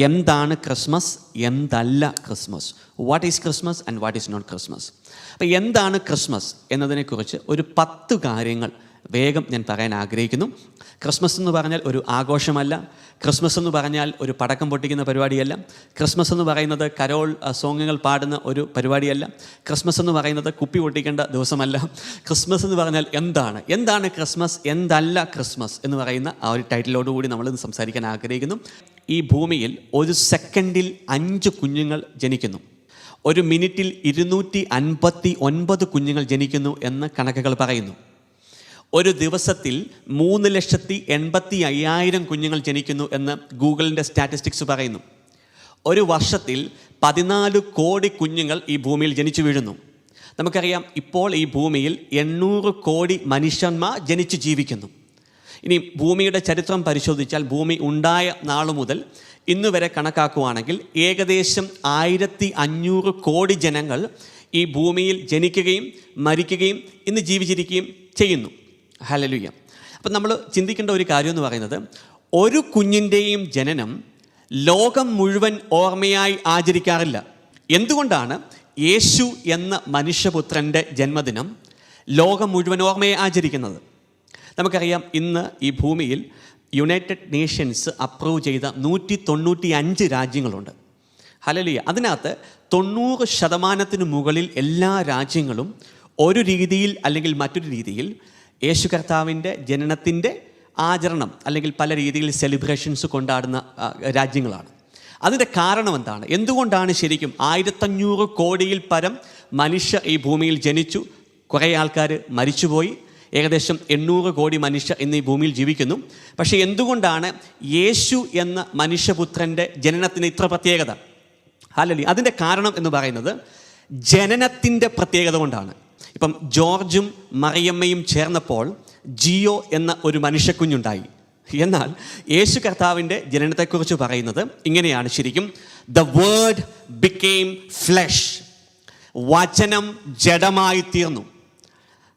എന്താണ് ക്രിസ്മസ്, എന്തല്ല Christmas, what is Christmas and what is not Christmas. അപ്പോൾ എന്താണ് ക്രിസ്മസ് എന്നതിനെക്കുറിച്ച് ഒരു 10 കാര്യങ്ങൾ വേഗം ഞാൻ പറയാൻ ആഗ്രഹിക്കുന്നു. ക്രിസ്മസ് എന്ന് പറഞ്ഞാൽ ഒരു ആഘോഷമല്ല. ക്രിസ്മസ് എന്ന് പറഞ്ഞാൽ ഒരു പടക്കം പൊട്ടിക്കുന്ന പരിപാടിയല്ല. ക്രിസ്മസ് എന്ന് പറയുന്നത് കരോൾ സോങ്ങുകൾ പാടുന്ന ഒരു പരിപാടിയല്ല. ക്രിസ്മസ് എന്ന് പറയുന്നത് കുപ്പി പൊട്ടിക്കേണ്ട ദിവസമല്ല. ക്രിസ്മസ് എന്ന് പറഞ്ഞാൽ എന്താണ് ക്രിസ്മസ്, എന്തല്ല ക്രിസ്മസ് എന്ന് പറയുന്ന ആ ഒരു ടൈറ്റിലോടുകൂടി നമ്മൾ സംസാരിക്കാൻ ആഗ്രഹിക്കുന്നു. ഈ ഭൂമിയിൽ ഒരു സെക്കൻഡിൽ 5 കുഞ്ഞുങ്ങൾ ജനിക്കുന്നു. ഒരു മിനിറ്റിൽ 259 കുഞ്ഞുങ്ങൾ ജനിക്കുന്നു എന്ന് കണക്കുകൾ പറയുന്നു. ഒരു ദിവസത്തിൽ 3,85,000 കുഞ്ഞുങ്ങൾ ജനിക്കുന്നു എന്ന് ഗൂഗിളിൻ്റെ സ്റ്റാറ്റിസ്റ്റിക്സ് പറയുന്നു. ഒരു വർഷത്തിൽ 14 കോടി കുഞ്ഞുങ്ങൾ ഈ ഭൂമിയിൽ ജനിച്ചു വീഴുന്നു. നമുക്കറിയാം, ഇപ്പോൾ ഈ ഭൂമിയിൽ 800 കോടി മനുഷ്യന്മാർ ജനിച്ചു ജീവിക്കുന്നു. ഇനി ഭൂമിയുടെ ചരിത്രം പരിശോധിച്ചാൽ ഭൂമി ഉണ്ടായ നാളു മുതൽ ഇന്ന് വരെ കണക്കാക്കുകയാണെങ്കിൽ ഏകദേശം 1500 കോടി ജനങ്ങൾ ഈ ഭൂമിയിൽ ജനിക്കുകയും മരിക്കുകയും ഇന്ന് ജീവിച്ചിരിക്കുകയും ചെയ്യുന്നു. ഹല്ലേലൂയ. അപ്പം നമ്മൾ ചിന്തിക്കേണ്ട ഒരു കാര്യം എന്ന് പറയുന്നത്, ഒരു കുഞ്ഞിൻ്റെയും ജനനം ലോകം മുഴുവൻ ഓർമ്മയായി ആചരിക്കാറില്ല. എന്തുകൊണ്ടാണ് യേശു എന്ന മനുഷ്യപുത്രൻ്റെ ജന്മദിനം ലോകം മുഴുവൻ ഓർമ്മയെ ആചരിക്കുന്നത്? നമുക്കറിയാം, ഇന്ന് ഈ ഭൂമിയിൽ യുണൈറ്റഡ് നേഷൻസ് അപ്രൂവ് ചെയ്ത 195 രാജ്യങ്ങളുണ്ട്. ഹല്ലേലൂയ. അതിനകത്ത് 90% മുകളിൽ എല്ലാ രാജ്യങ്ങളും ഒരു രീതിയിൽ അല്ലെങ്കിൽ മറ്റൊരു രീതിയിൽ യേശു കർത്താവിൻ്റെ ജനനത്തിൻ്റെ ആചരണം അല്ലെങ്കിൽ പല രീതിയിൽ സെലിബ്രേഷൻസ് കൊണ്ടാടുന്ന രാജ്യങ്ങളാണ്. അതിൻ്റെ കാരണം എന്താണ്? എന്തുകൊണ്ടാണ് ശരിക്കും 1500 കോടിയിൽ പരം മനുഷ്യർ ഈ ഭൂമിയിൽ ജനിച്ചു, കുറേ ആൾക്കാർ മരിച്ചുപോയി, ഏകദേശം 800 കോടി മനുഷ്യർ ഇന്ന് ഈ ഭൂമിയിൽ ജീവിക്കുന്നു. പക്ഷേ എന്തുകൊണ്ടാണ് യേശു എന്ന മനുഷ്യപുത്രൻ്റെ ജനനത്തിന് ഇത്ര പ്രത്യേകത? ഹല്ലേലൂയ. അതിൻ്റെ കാരണം എന്ന് പറയുന്നത് ജനനത്തിൻ്റെ പ്രത്യേകത കൊണ്ടാണ്. ഇപ്പം ജോർജും മറിയമ്മയും ചേർന്നപ്പോൾ ജിയോ എന്ന ഒരു മനുഷ്യക്കുഞ്ഞുണ്ടായി. എന്നാൽ യേശു കർത്താവിൻ്റെ ജനനത്തെക്കുറിച്ച് പറയുന്നത് ഇങ്ങനെയാണ് ശരിക്കും: ദ വേർഡ് ബിക്കെയിം ഫ്ലെഷ്. വചനം ജഡമായി തീർന്നു.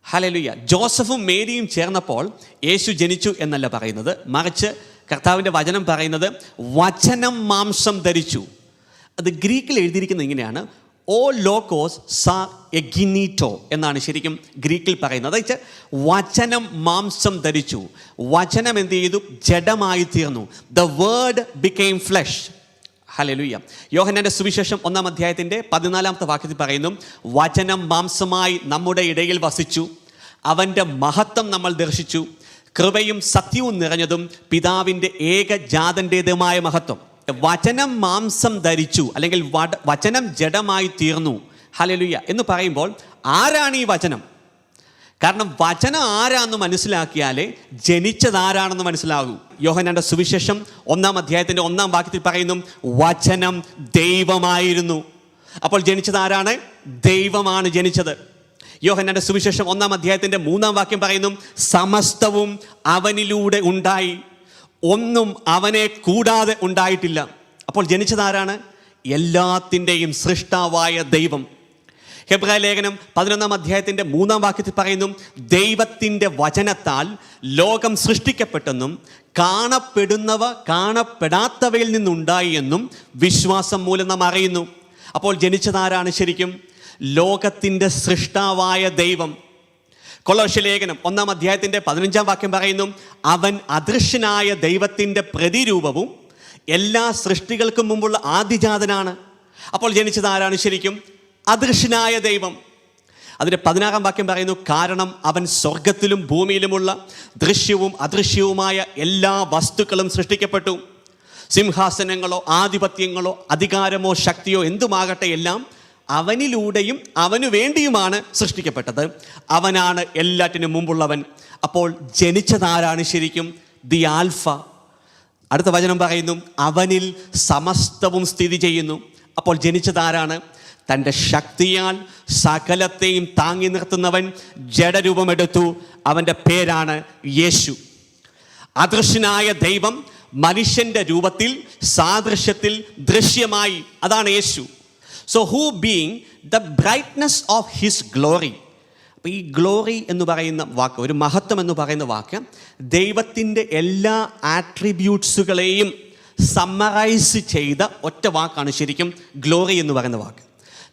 ഹല്ലേലൂയ. ജോസഫും മേരിയും ചേർന്നപ്പോൾ യേശു ജനിച്ചു എന്നല്ല പറയുന്നത്, മറിച്ച് കർത്താവിൻ്റെ വചനം പറയുന്നത് വചനം മാംസം ധരിച്ചു. അത് ഗ്രീക്കിൽ എഴുതിയിരിക്കുന്നത് ഇങ്ങനെയാണ്: ഓ ലോക്കോസ് സാ എഗിനീറ്റോ എന്നാണ് ശരിക്കും ഗ്രീക്കിൽ പറയുന്നത്. അതായത് വചനം മാംസം ധരിച്ചു, വചനം എന്ത് ചെയ്തു? ജഡമായി തീർന്നു. The word became flesh. Hallelujah. യോഹന്നാന്റെ സുവിശേഷം 1-ാം അധ്യായത്തിൻ്റെ 14-ാമത്തെ വാക്യത്തിൽ പറയുന്നു, വചനം മാംസമായി നമ്മുടെ ഇടയിൽ വസിച്ചു, അവൻ്റെ മഹത്വം നമ്മൾ ദർശിച്ചു, കൃപയും സത്യവും നിറഞ്ഞതും പിതാവിൻ്റെ ഏകജാതൻ്റേതുമായ മഹത്വം. വചനം മാംസം ധരിച്ചു അല്ലെങ്കിൽ വചനം ജഡമായി തീർന്നു. ഹല്ലേലൂയ എന്ന് പറയുമ്പോൾ ആരാണ് ഈ വചനം? കാരണം വചനം ആരാന്ന് മനസ്സിലാക്കിയാലേ ജനിച്ചതാരാണെന്ന് മനസ്സിലാകൂ. യോഹന്നാന്റെ സുവിശേഷം 1-ാം അധ്യായത്തിൻ്റെ 1-ാം വാക്യത്തിൽ പറയുന്നു, വചനം ദൈവമായിരുന്നു. അപ്പോൾ ജനിച്ചതാരാണ്? ദൈവമാണ് ജനിച്ചത്. യോഹന്നാന്റെ സുവിശേഷം 1-ാം അധ്യായത്തിൻ്റെ 3-ാം വാക്യം പറയുന്നു, സമസ്തവും അവനിലൂടെ ഉണ്ടായി, ഒന്നും അവനെ കൂടാതെ ഉണ്ടായിട്ടില്ല. അപ്പോൾ ജനിച്ചതാരാണ്? എല്ലാത്തിൻ്റെയും സൃഷ്ടാവായ ദൈവം. ഹെബ്രായ ലേഖനം 11-ാം അധ്യായത്തിൻ്റെ 3-ാം വാക്യത്തിൽ പറയുന്നു, ദൈവത്തിൻ്റെ വചനത്താൽ ലോകം സൃഷ്ടിക്കപ്പെട്ടെന്നും കാണപ്പെടുന്നവ കാണപ്പെടാത്തവയിൽ നിന്നുണ്ടായി എന്നും വിശ്വാസം മൂലം നാം അറിയുന്നു. അപ്പോൾ ജനിച്ചതാരാണ് ശരിക്കും? ലോകത്തിൻ്റെ സൃഷ്ടാവായ ദൈവം. കൊളോസ്യ ലേഖനം 1-ാം അധ്യായത്തിൻ്റെ 15-ാം വാക്യം പറയുന്നു, അവൻ അദൃശ്യനായ ദൈവത്തിൻ്റെ പ്രതിരൂപവും എല്ലാ സൃഷ്ടികൾക്കും മുമ്പുള്ള ആദിജാതനാണ്. അപ്പോൾ ജനിച്ചതാരാണ് ശരിക്കും? അദൃശ്യനായ ദൈവം. അതിൻ്റെ 16-ാം വാക്യം പറയുന്നു, കാരണം അവൻ സ്വർഗത്തിലും ഭൂമിയിലുമുള്ള ദൃശ്യവും അദൃശ്യവുമായ എല്ലാ വസ്തുക്കളും സൃഷ്ടിക്കപ്പെട്ടു. സിംഹാസനങ്ങളോ ആധിപത്യങ്ങളോ അധികാരമോ ശക്തിയോ എന്തുമാകട്ടെ, എല്ലാം അവനിലൂടെയും അവനു വേണ്ടിയുമാണ് സൃഷ്ടിക്കപ്പെട്ടത്. അവനാണ് എല്ലാറ്റിനും മുമ്പുള്ളവൻ. അപ്പോൾ ജനിച്ചതാരാണ് ശരിക്കും? The alpha. അടുത്ത വചനം പറയുന്നു, അവനിൽ സമസ്തവും സ്ഥിതി ചെയ്യുന്നു. അപ്പോൾ ജനിച്ചതാരാണ്? തൻ്റെ ശക്തിയാൽ സകലത്തെയും താങ്ങി നിർത്തുന്നവൻ ജഡരൂപമെടുത്തു. അവൻ്റെ പേരാണ് യേശു. അദൃശ്യനായ ദൈവം മനുഷ്യൻ്റെ രൂപത്തിൽ സാദൃശ്യത്തിൽ ദൃശ്യമായി. അതാണ് യേശു. So who being the brightness of his glory. അപ്പോൾ ഈ ഗ്ലോറി എന്ന് പറയുന്ന വാക്ക്, ഒരു മഹത്വം എന്ന് പറയുന്ന വാക്ക്, ദൈവത്തിൻ്റെ എല്ലാ ആട്രിബ്യൂട്ട്സുകളെയും സമ്മറൈസ് ചെയ്ത ഒറ്റ വാക്കാണ് ശരിക്കും ഗ്ലോറി എന്ന് പറയുന്ന വാക്ക്.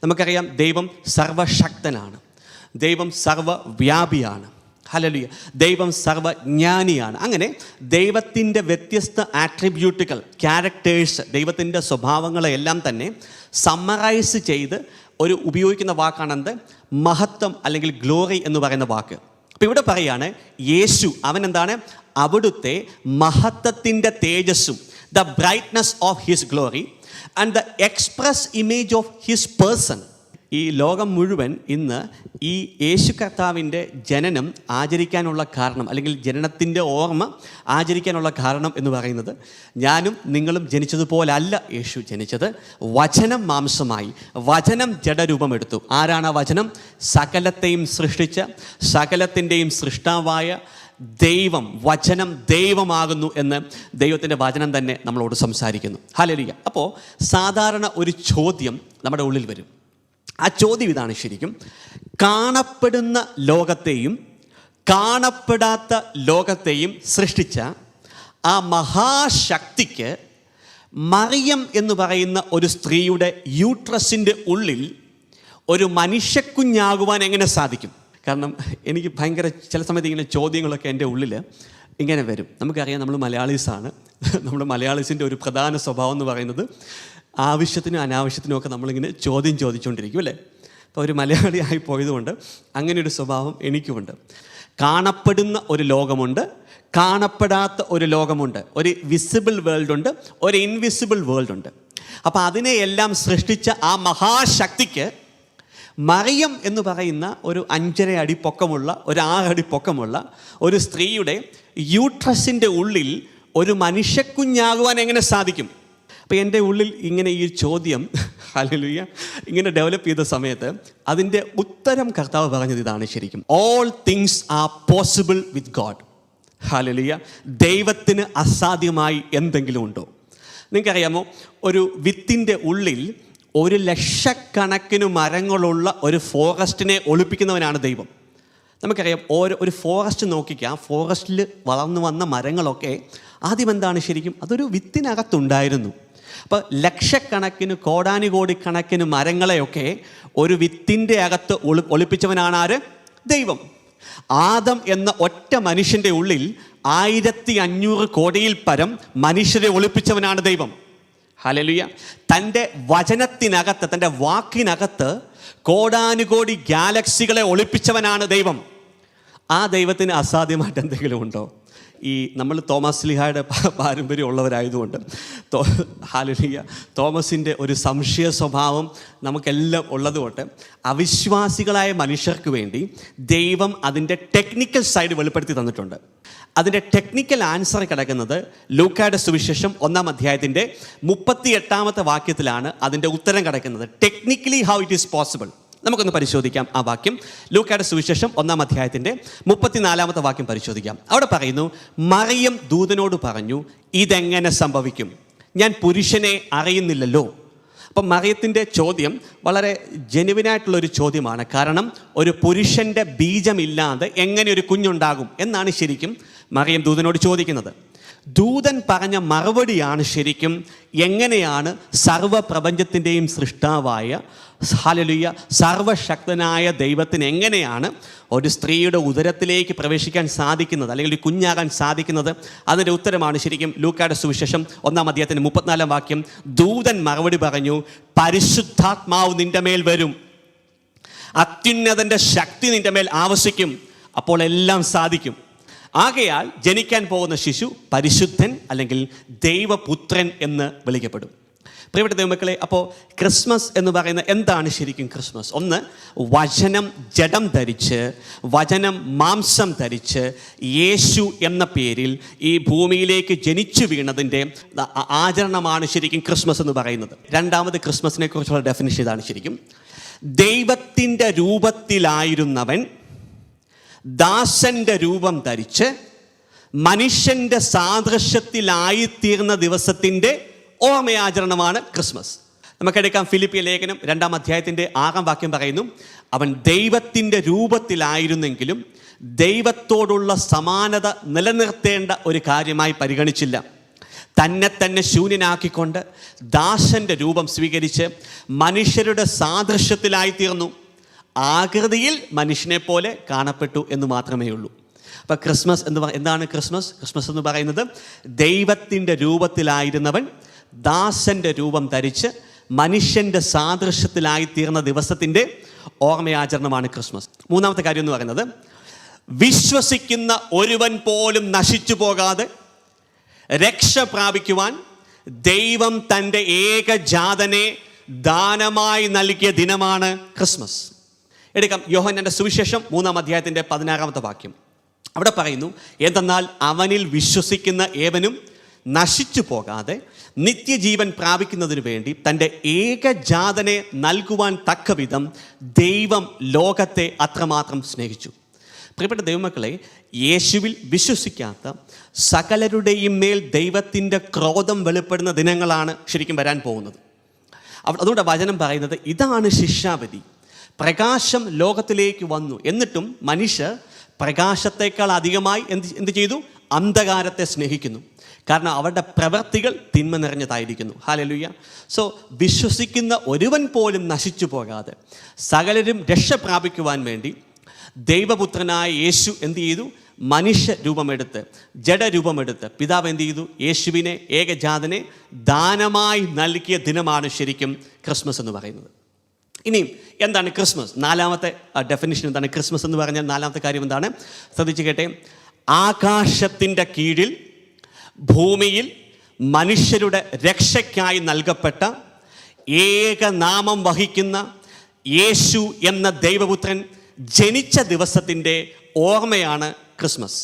നമുക്കറിയാം ദൈവം സർവശക്തനാണ്, ദൈവം സർവവ്യാപിയാണ്, ഹല്ലേലൂയ, ദൈവം സർവജ്ഞാനിയാണ്. അങ്ങനെ ദൈവത്തിൻ്റെ വ്യത്യസ്ത ആട്രിബ്യൂട്ടുകൾ, ക്യാരക്ടേഴ്സ്, ദൈവത്തിൻ്റെ സ്വഭാവങ്ങളെല്ലാം തന്നെ സമ്മറൈസ് ചെയ്ത് ഒരു ഉപയോഗിക്കുന്ന വാക്കാണെന്ത്? മഹത്വം അല്ലെങ്കിൽ ഗ്ലോറി എന്ന് പറയുന്ന വാക്ക്. അപ്പോൾ ഇവിടെ പറയാണ് യേശു, അവൻ എന്താണ്? അവിടുത്തെ മഹത്വത്തിൻ്റെ തേജസ്സും, the brightness of his glory and the express image of his person. ഈ ലോകം മുഴുവൻ ഇന്ന് ഈ യേശു കർത്താവിൻ്റെ ജനനം ആചരിക്കാനുള്ള കാരണം, അല്ലെങ്കിൽ ജനനത്തിൻ്റെ ഓർമ്മ ആചരിക്കാനുള്ള കാരണം എന്ന് പറയുന്നത്, ഞാനും നിങ്ങളും ജനിച്ചതുപോലല്ല യേശു ജനിച്ചത്. വചനം മാംസമായി, വചനം ജഡരൂപമെടുത്തു. ആരാണ് ആ വചനം? സകലത്തെയും സൃഷ്ടിച്ച, സകലത്തിൻ്റെയും സൃഷ്ടാവായ ദൈവം. വചനം ദൈവമാകുന്നു എന്ന് ദൈവത്തിൻ്റെ വചനം തന്നെ നമ്മളോട് സംസാരിക്കുന്നു. ഹല്ലേലൂയ. അപ്പോൾ സാധാരണ ഒരു ചോദ്യം നമ്മുടെ ഉള്ളിൽ വരും. ആ ചോദ്യം ഇതാണ് ശരിക്കും: കാണപ്പെടുന്ന ലോകത്തെയും കാണപ്പെടാത്ത ലോകത്തെയും സൃഷ്ടിച്ച ആ മഹാശക്തിക്ക് മറിയം എന്ന് പറയുന്ന ഒരു സ്ത്രീയുടെ യൂട്രസിൻ്റെ ഉള്ളിൽ ഒരു മനുഷ്യക്കുഞ്ഞാകുവാൻ എങ്ങനെ സാധിക്കും? കാരണം എനിക്ക് ഭയങ്കര ചില സമയത്ത് ഇങ്ങനെ ചോദ്യങ്ങളൊക്കെ എൻ്റെ ഉള്ളിൽ ഇങ്ങനെ വരും. നമുക്കറിയാം നമ്മൾ മലയാളീസാണ്. നമ്മൾ മലയാളീസിൻ്റെ ഒരു പ്രധാന സ്വഭാവം എന്ന് പറയുന്നത് ആവശ്യത്തിനും അനാവശ്യത്തിനും ഒക്കെ നമ്മളിങ്ങനെ ചോദിച്ചുകൊണ്ടിരിക്കും അല്ലേ? അപ്പോൾ ഒരു മലയാളി ആയി പോയതുകൊണ്ട് അങ്ങനെ ഒരു സ്വഭാവം എനിക്കുമുണ്ട്. കാണപ്പെടുന്ന ഒരു ലോകമുണ്ട്, കാണപ്പെടാത്ത ഒരു ലോകമുണ്ട്, ഒരു വിസിബിൾ വേൾഡ് ഉണ്ട്, ഒരു ഇൻവിസിബിൾ വേൾഡ് ഉണ്ട്. അപ്പോൾ അതിനെയെല്ലാം സൃഷ്ടിച്ച ആ മഹാശക്തിക്ക് മറിയം എന്ന് പറയുന്ന ഒരു 5.5 അടി പൊക്കമുള്ള, ഒരു 6 അടി പൊക്കമുള്ള ഒരു സ്ത്രീയുടെ യൂട്രസിൻ്റെ ഉള്ളിൽ ഒരു മനുഷ്യക്കുഞ്ഞാകുവാൻ എങ്ങനെ സാധിക്കും? അപ്പോൾ എൻ്റെ ഉള്ളിൽ ഇങ്ങനെ ഈ ചോദ്യം, ഹല്ലേലൂയ, ഇങ്ങനെ ഡെവലപ്പ് ചെയ്ത സമയത്ത് അതിൻ്റെ ഉത്തരം കർത്താവ് പറഞ്ഞത് ഇതാണ് ശരിക്കും: all things are possible with God. Hallelujah. ദൈവത്തിന് അസാധ്യമായി എന്തെങ്കിലും ഉണ്ടോ? നിങ്ങൾക്കറിയാമോ, ഒരു വിത്തിൻ്റെ ഉള്ളിൽ 1,00,000 മരങ്ങളുള്ള ഒരു ഫോറസ്റ്റിനെ ഒളിപ്പിക്കുന്നവനാണ് ദൈവം. നമുക്കറിയാം, ഒരു ഫോറസ്റ്റ് നോക്കിക്കാം, ഫോറസ്റ്റിൽ വളർന്നു വന്ന മരങ്ങളൊക്കെ ആദ്യം എന്താണ് ശരിക്കും? അതൊരു വിത്തിനകത്തുണ്ടായിരുന്നു. അപ്പോൾ ലക്ഷക്കണക്കിന്, കോടാനുകോടിക്കണക്കിന് മരങ്ങളെയൊക്കെ ഒരു വിത്തിൻ്റെ അകത്ത് ഒളിപ്പിച്ചവനാണ് ആര്? ദൈവം. ആദം എന്ന ഒറ്റ മനുഷ്യൻ്റെ ഉള്ളിൽ 1500 കോടിയിൽ പരം മനുഷ്യരെ ഒളിപ്പിച്ചവനാണ് ദൈവം. ഹല്ലേലൂയ. തൻ്റെ വചനത്തിനകത്ത്, തൻ്റെ വാക്കിനകത്ത് കോടാനുകോടി ഗാലക്സികളെ ഒളിപ്പിച്ചവനാണ് ദൈവം. ആ ദൈവത്തിന് അസാധ്യമായിട്ട് എന്തെങ്കിലും ഉണ്ടോ? ഈ നമ്മൾ തോമസ് ലീഹായുടെ പാരമ്പര്യം ഉള്ളവരായതുകൊണ്ട് ഹല്ലേലൂയ, തോമസിൻ്റെ ഒരു സംശയ സ്വഭാവം നമുക്കെല്ലാം ഉള്ളതുകൊണ്ട് അവിശ്വാസികളായ മനുഷ്യർക്ക് വേണ്ടി ദൈവം അതിൻ്റെ ടെക്നിക്കൽ സൈഡ് വെളിപ്പെടുത്തി തന്നിട്ടുണ്ട്. അതിൻ്റെ ടെക്നിക്കൽ ആൻസർ കിടക്കുന്നത് ലൂക്കായുടെ സുവിശേഷം 1-ാം അധ്യായത്തിൻ്റെ 38-ാമത്തെ വാക്യത്തിലാണ് അതിൻ്റെ ഉത്തരം കിടക്കുന്നത്. Technically how it is possible. നമുക്കൊന്ന് പരിശോധിക്കാം ആ വാക്യം. ലൂക്കായുടെ സുവിശേഷം 1-ാം അധ്യായത്തിൻ്റെ 34-ാമത്തെ വാക്യം പരിശോധിക്കാം. അവിടെ പറയുന്നു, മറിയം ദൂതനോട് പറഞ്ഞു, ഇതെങ്ങനെ സംഭവിക്കും? ഞാൻ പുരുഷനെ അറിയുന്നില്ലല്ലോ. അപ്പം മറിയത്തിൻ്റെ ചോദ്യം വളരെ ജെനുവിനായിട്ടുള്ളൊരു ചോദ്യമാണ്. കാരണം ഒരു പുരുഷൻ്റെ ബീജമില്ലാതെ എങ്ങനെ ഒരു കുഞ്ഞുണ്ടാകും എന്നാണ് ശരിക്കും മറിയം ദൂതനോട് ചോദിക്കുന്നത്. ദൂതൻ പറഞ്ഞ മറുപടിയാണ് ശരിക്കും എങ്ങനെയാണ് സർവ്വപ്രപഞ്ചത്തിൻ്റെയും സൃഷ്ടാവായ, ഹല്ലേലൂയ, സർവശക്തനായ ദൈവത്തിന് എങ്ങനെയാണ് ഒരു സ്ത്രീയുടെ ഉദരത്തിലേക്ക് പ്രവേശിക്കാൻ സാധിക്കുന്നത്, അല്ലെങ്കിൽ ഒരു കുഞ്ഞാകാൻ സാധിക്കുന്നത്? അതിൻ്റെ ഉത്തരമാണ് ശരിക്കും ലൂക്കായുടെ സുവിശേഷം 1-ാം അധ്യായത്തിൻ്റെ 34-ാം വാക്യം. ദൂതൻ മറുപടി പറഞ്ഞു, പരിശുദ്ധാത്മാവ് നിൻ്റെ മേൽ വരും, അത്യുന്നതൻ്റെ ശക്തി നിൻ്റെ മേൽ ആവസിക്കും, അപ്പോൾ എല്ലാം സാധിക്കും. ആകയാൽ ജനിക്കാൻ പോകുന്ന ശിശു പരിശുദ്ധൻ അല്ലെങ്കിൽ ദൈവപുത്രൻ എന്ന് വിളിക്കപ്പെടും. പ്രിയപ്പെട്ട ദൈവമക്കളെ, അപ്പോൾ ക്രിസ്മസ് എന്ന് പറയുന്ന എന്താണ് ശരിക്കും ക്രിസ്മസ്? ഒന്ന്, വചനം ജഡം ധരിച്ച്, വചനം മാംസം ധരിച്ച് യേശു എന്ന പേരിൽ ഈ ഭൂമിയിലേക്ക് ജനിച്ചു വീണതിൻ്റെ ആചരണമാണ് ശരിക്കും ക്രിസ്മസ് എന്ന് പറയുന്നത്. രണ്ടാമത് ക്രിസ്മസിനെ കുറിച്ചുള്ള ഡെഫിനിഷൻ ഇതാണ് ശരിക്കും: ദൈവത്തിൻ്റെ രൂപത്തിലായിരുന്നവൻ ദാസന്റെ രൂപം ധരിച്ച് മനുഷ്യൻ്റെ സാദൃശ്യത്തിലായിത്തീർന്ന ദിവസത്തിൻ്റെ ഓർമ്മയാചരണമാണ് ക്രിസ്മസ്. നമുക്കെടുക്കാം ഫിലിപ്പിയ ലേഖനം 2-ാം അധ്യായത്തിൻ്റെ 6-ാം വാക്യം പറയുന്നു, അവൻ ദൈവത്തിൻ്റെ രൂപത്തിലായിരുന്നെങ്കിലും ദൈവത്തോടുള്ള സമാനത നിലനിർത്തേണ്ട ഒരു കാര്യമായി പരിഗണിച്ചില്ല. തന്നെ തന്നെ ശൂന്യനാക്കിക്കൊണ്ട് ദാസൻ്റെ രൂപം സ്വീകരിച്ച് മനുഷ്യരുടെ സാദൃശ്യത്തിലായി തീർന്നു. ആകൃതിയിൽ മനുഷ്യനെ പോലെ കാണപ്പെട്ടു എന്ന് മാത്രമേ ഉള്ളൂ. അപ്പോൾ ക്രിസ്മസ് എന്താണ് ക്രിസ്മസ്? ക്രിസ്മസ് എന്ന് പറയുന്നത് ദൈവത്തിൻ്റെ രൂപത്തിലായിരുന്നവൻ ദാസൻ്റെ രൂപം ധരിച്ച് മനുഷ്യൻ്റെ സാദൃശ്യത്തിലായി തീർന്ന ദിവസത്തിൻ്റെ ഓർമ്മയാചരണമാണ് ക്രിസ്മസ്. മൂന്നാമത്തെ കാര്യം എന്ന് പറയുന്നത്, വിശ്വസിക്കുന്ന ഒരുവൻ പോലും നശിച്ചു പോകാതെ രക്ഷ പ്രാപിക്കുവാൻ ദൈവം തൻ്റെ ഏകജാതനെ ദാനമായി നൽകിയ ദിനമാണ് ക്രിസ്മസ്. എടുക്കാം യോഹന്നാന്റെ സുവിശേഷം 3-ാം അധ്യായത്തിൻ്റെ 16-ാമത്തെ വാക്യം. അവിടെ പറയുന്നു, എന്തെന്നാൽ അവനിൽ വിശ്വസിക്കുന്ന ഏവനും നശിച്ചു പോകാതെ നിത്യജീവൻ പ്രാപിക്കുന്നതിന് വേണ്ടി തൻ്റെ ഏകജാതനെ നൽകുവാൻ തക്കവിധം ദൈവം ലോകത്തെ അത്രമാത്രം സ്നേഹിച്ചു. പ്രിയപ്പെട്ട ദൈവമക്കളെ, യേശുവിൽ വിശ്വസിക്കാത്ത സകലരുടെയും മേൽ ദൈവത്തിൻ്റെ ക്രോധം വെളിപ്പെടുന്ന ദിനങ്ങളാണ് ശരിക്കും വരാൻ പോകുന്നത്. അതുകൊണ്ട് വചനം പറയുന്നത് ഇതാണ് ശിക്ഷാവിധി. പ്രകാശം ലോകത്തിലേക്ക് വന്നു, എന്നിട്ടും മനുഷ്യർ പ്രകാശത്തേക്കാൾ അധികമായി എന്ത് ചെയ്തു? അന്ധകാരത്തെ സ്നേഹിക്കുന്നു. കാരണം അവരുടെ പ്രവൃത്തികൾ തിന്മ നിറഞ്ഞതായിരിക്കുന്നു. ഹല്ലേലൂയ. സോ വിശ്വസിക്കുന്ന ഒരുവൻ പോലും നശിച്ചു പോകാതെ സകലരും രക്ഷ പ്രാപിക്കുവാൻ വേണ്ടി ദൈവപുത്രനായ യേശു എന്ത് ചെയ്തു? മനുഷ്യ രൂപമെടുത്ത്, ജഡരൂപമെടുത്ത് പിതാവ് എന്ത് ചെയ്തു? യേശുവിനെ, ഏകജാതനെ ദാനമായി നൽകിയ ദിനമാണ് ശരിക്കും ക്രിസ്മസ് എന്ന് പറയുന്നത്. ഇനിയും എന്താണ് ക്രിസ്മസ്? 4-ാമത്തെ ഡെഫിനിഷൻ എന്താണ് ക്രിസ്മസ് എന്ന് പറഞ്ഞാൽ? 4-ാമത്തെ കാര്യം എന്താണ്? ശ്രദ്ധിച്ചു കേട്ടെ. ആകാശത്തിൻ്റെ കീഴിൽ ഭൂമിയിൽ മനുഷ്യരുടെ രക്ഷയ്ക്കായി നൽകപ്പെട്ട ഏകനാമം വഹിക്കുന്ന യേശു എന്ന ദൈവപുത്രൻ ജനിച്ച ദിവസത്തിൻ്റെ ഓർമ്മയാണ് ക്രിസ്മസ്.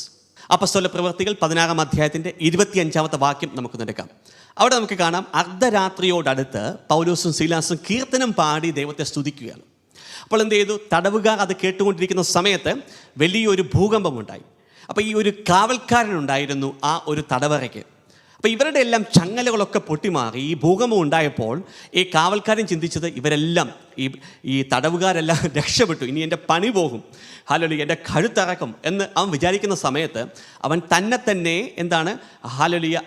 അപ്പോസ്തല പ്രവൃത്തികൾ 16-ാം അധ്യായത്തിൻ്റെ 25-ാമത്തെ വാക്യം നമുക്ക് നടക്കാം. അവിടെ നമുക്ക് കാണാം, അർദ്ധരാത്രിയോടടുത്ത് പൗലോസും സീലാസും കീർത്തനം പാടി ദൈവത്തെ സ്തുതിക്കുകയാണ്. അപ്പോൾ എന്ത് ചെയ്തു? തടവുകാർ അത് കേട്ടുകൊണ്ടിരിക്കുന്ന സമയത്ത് വലിയൊരു ഭൂകമ്പമുണ്ടായി. അപ്പോൾ ഈ ഒരു കാവൽക്കാരനുണ്ടായിരുന്നു ആ ഒരു തടവറയ്ക്ക്. അപ്പോൾ ഇവരുടെ എല്ലാം ചങ്ങലകളൊക്കെ പൊട്ടിമാറി. ഈ ഭൂകമ്പം ഉണ്ടായപ്പോൾ ഈ കാവൽക്കാരൻ ചിന്തിച്ചത്, ഇവരെല്ലാം ഈ തടവുകാരെല്ലാം രക്ഷപ്പെട്ടു, ഇനി എൻ്റെ പണി പോകും, ഹല്ലേലൂയ, എൻ്റെ കഴുത്തറക്കും എന്ന് അവൻ വിചാരിക്കുന്ന സമയത്ത് അവൻ തന്നെ എന്താണ് ഹല്ലേലൂയ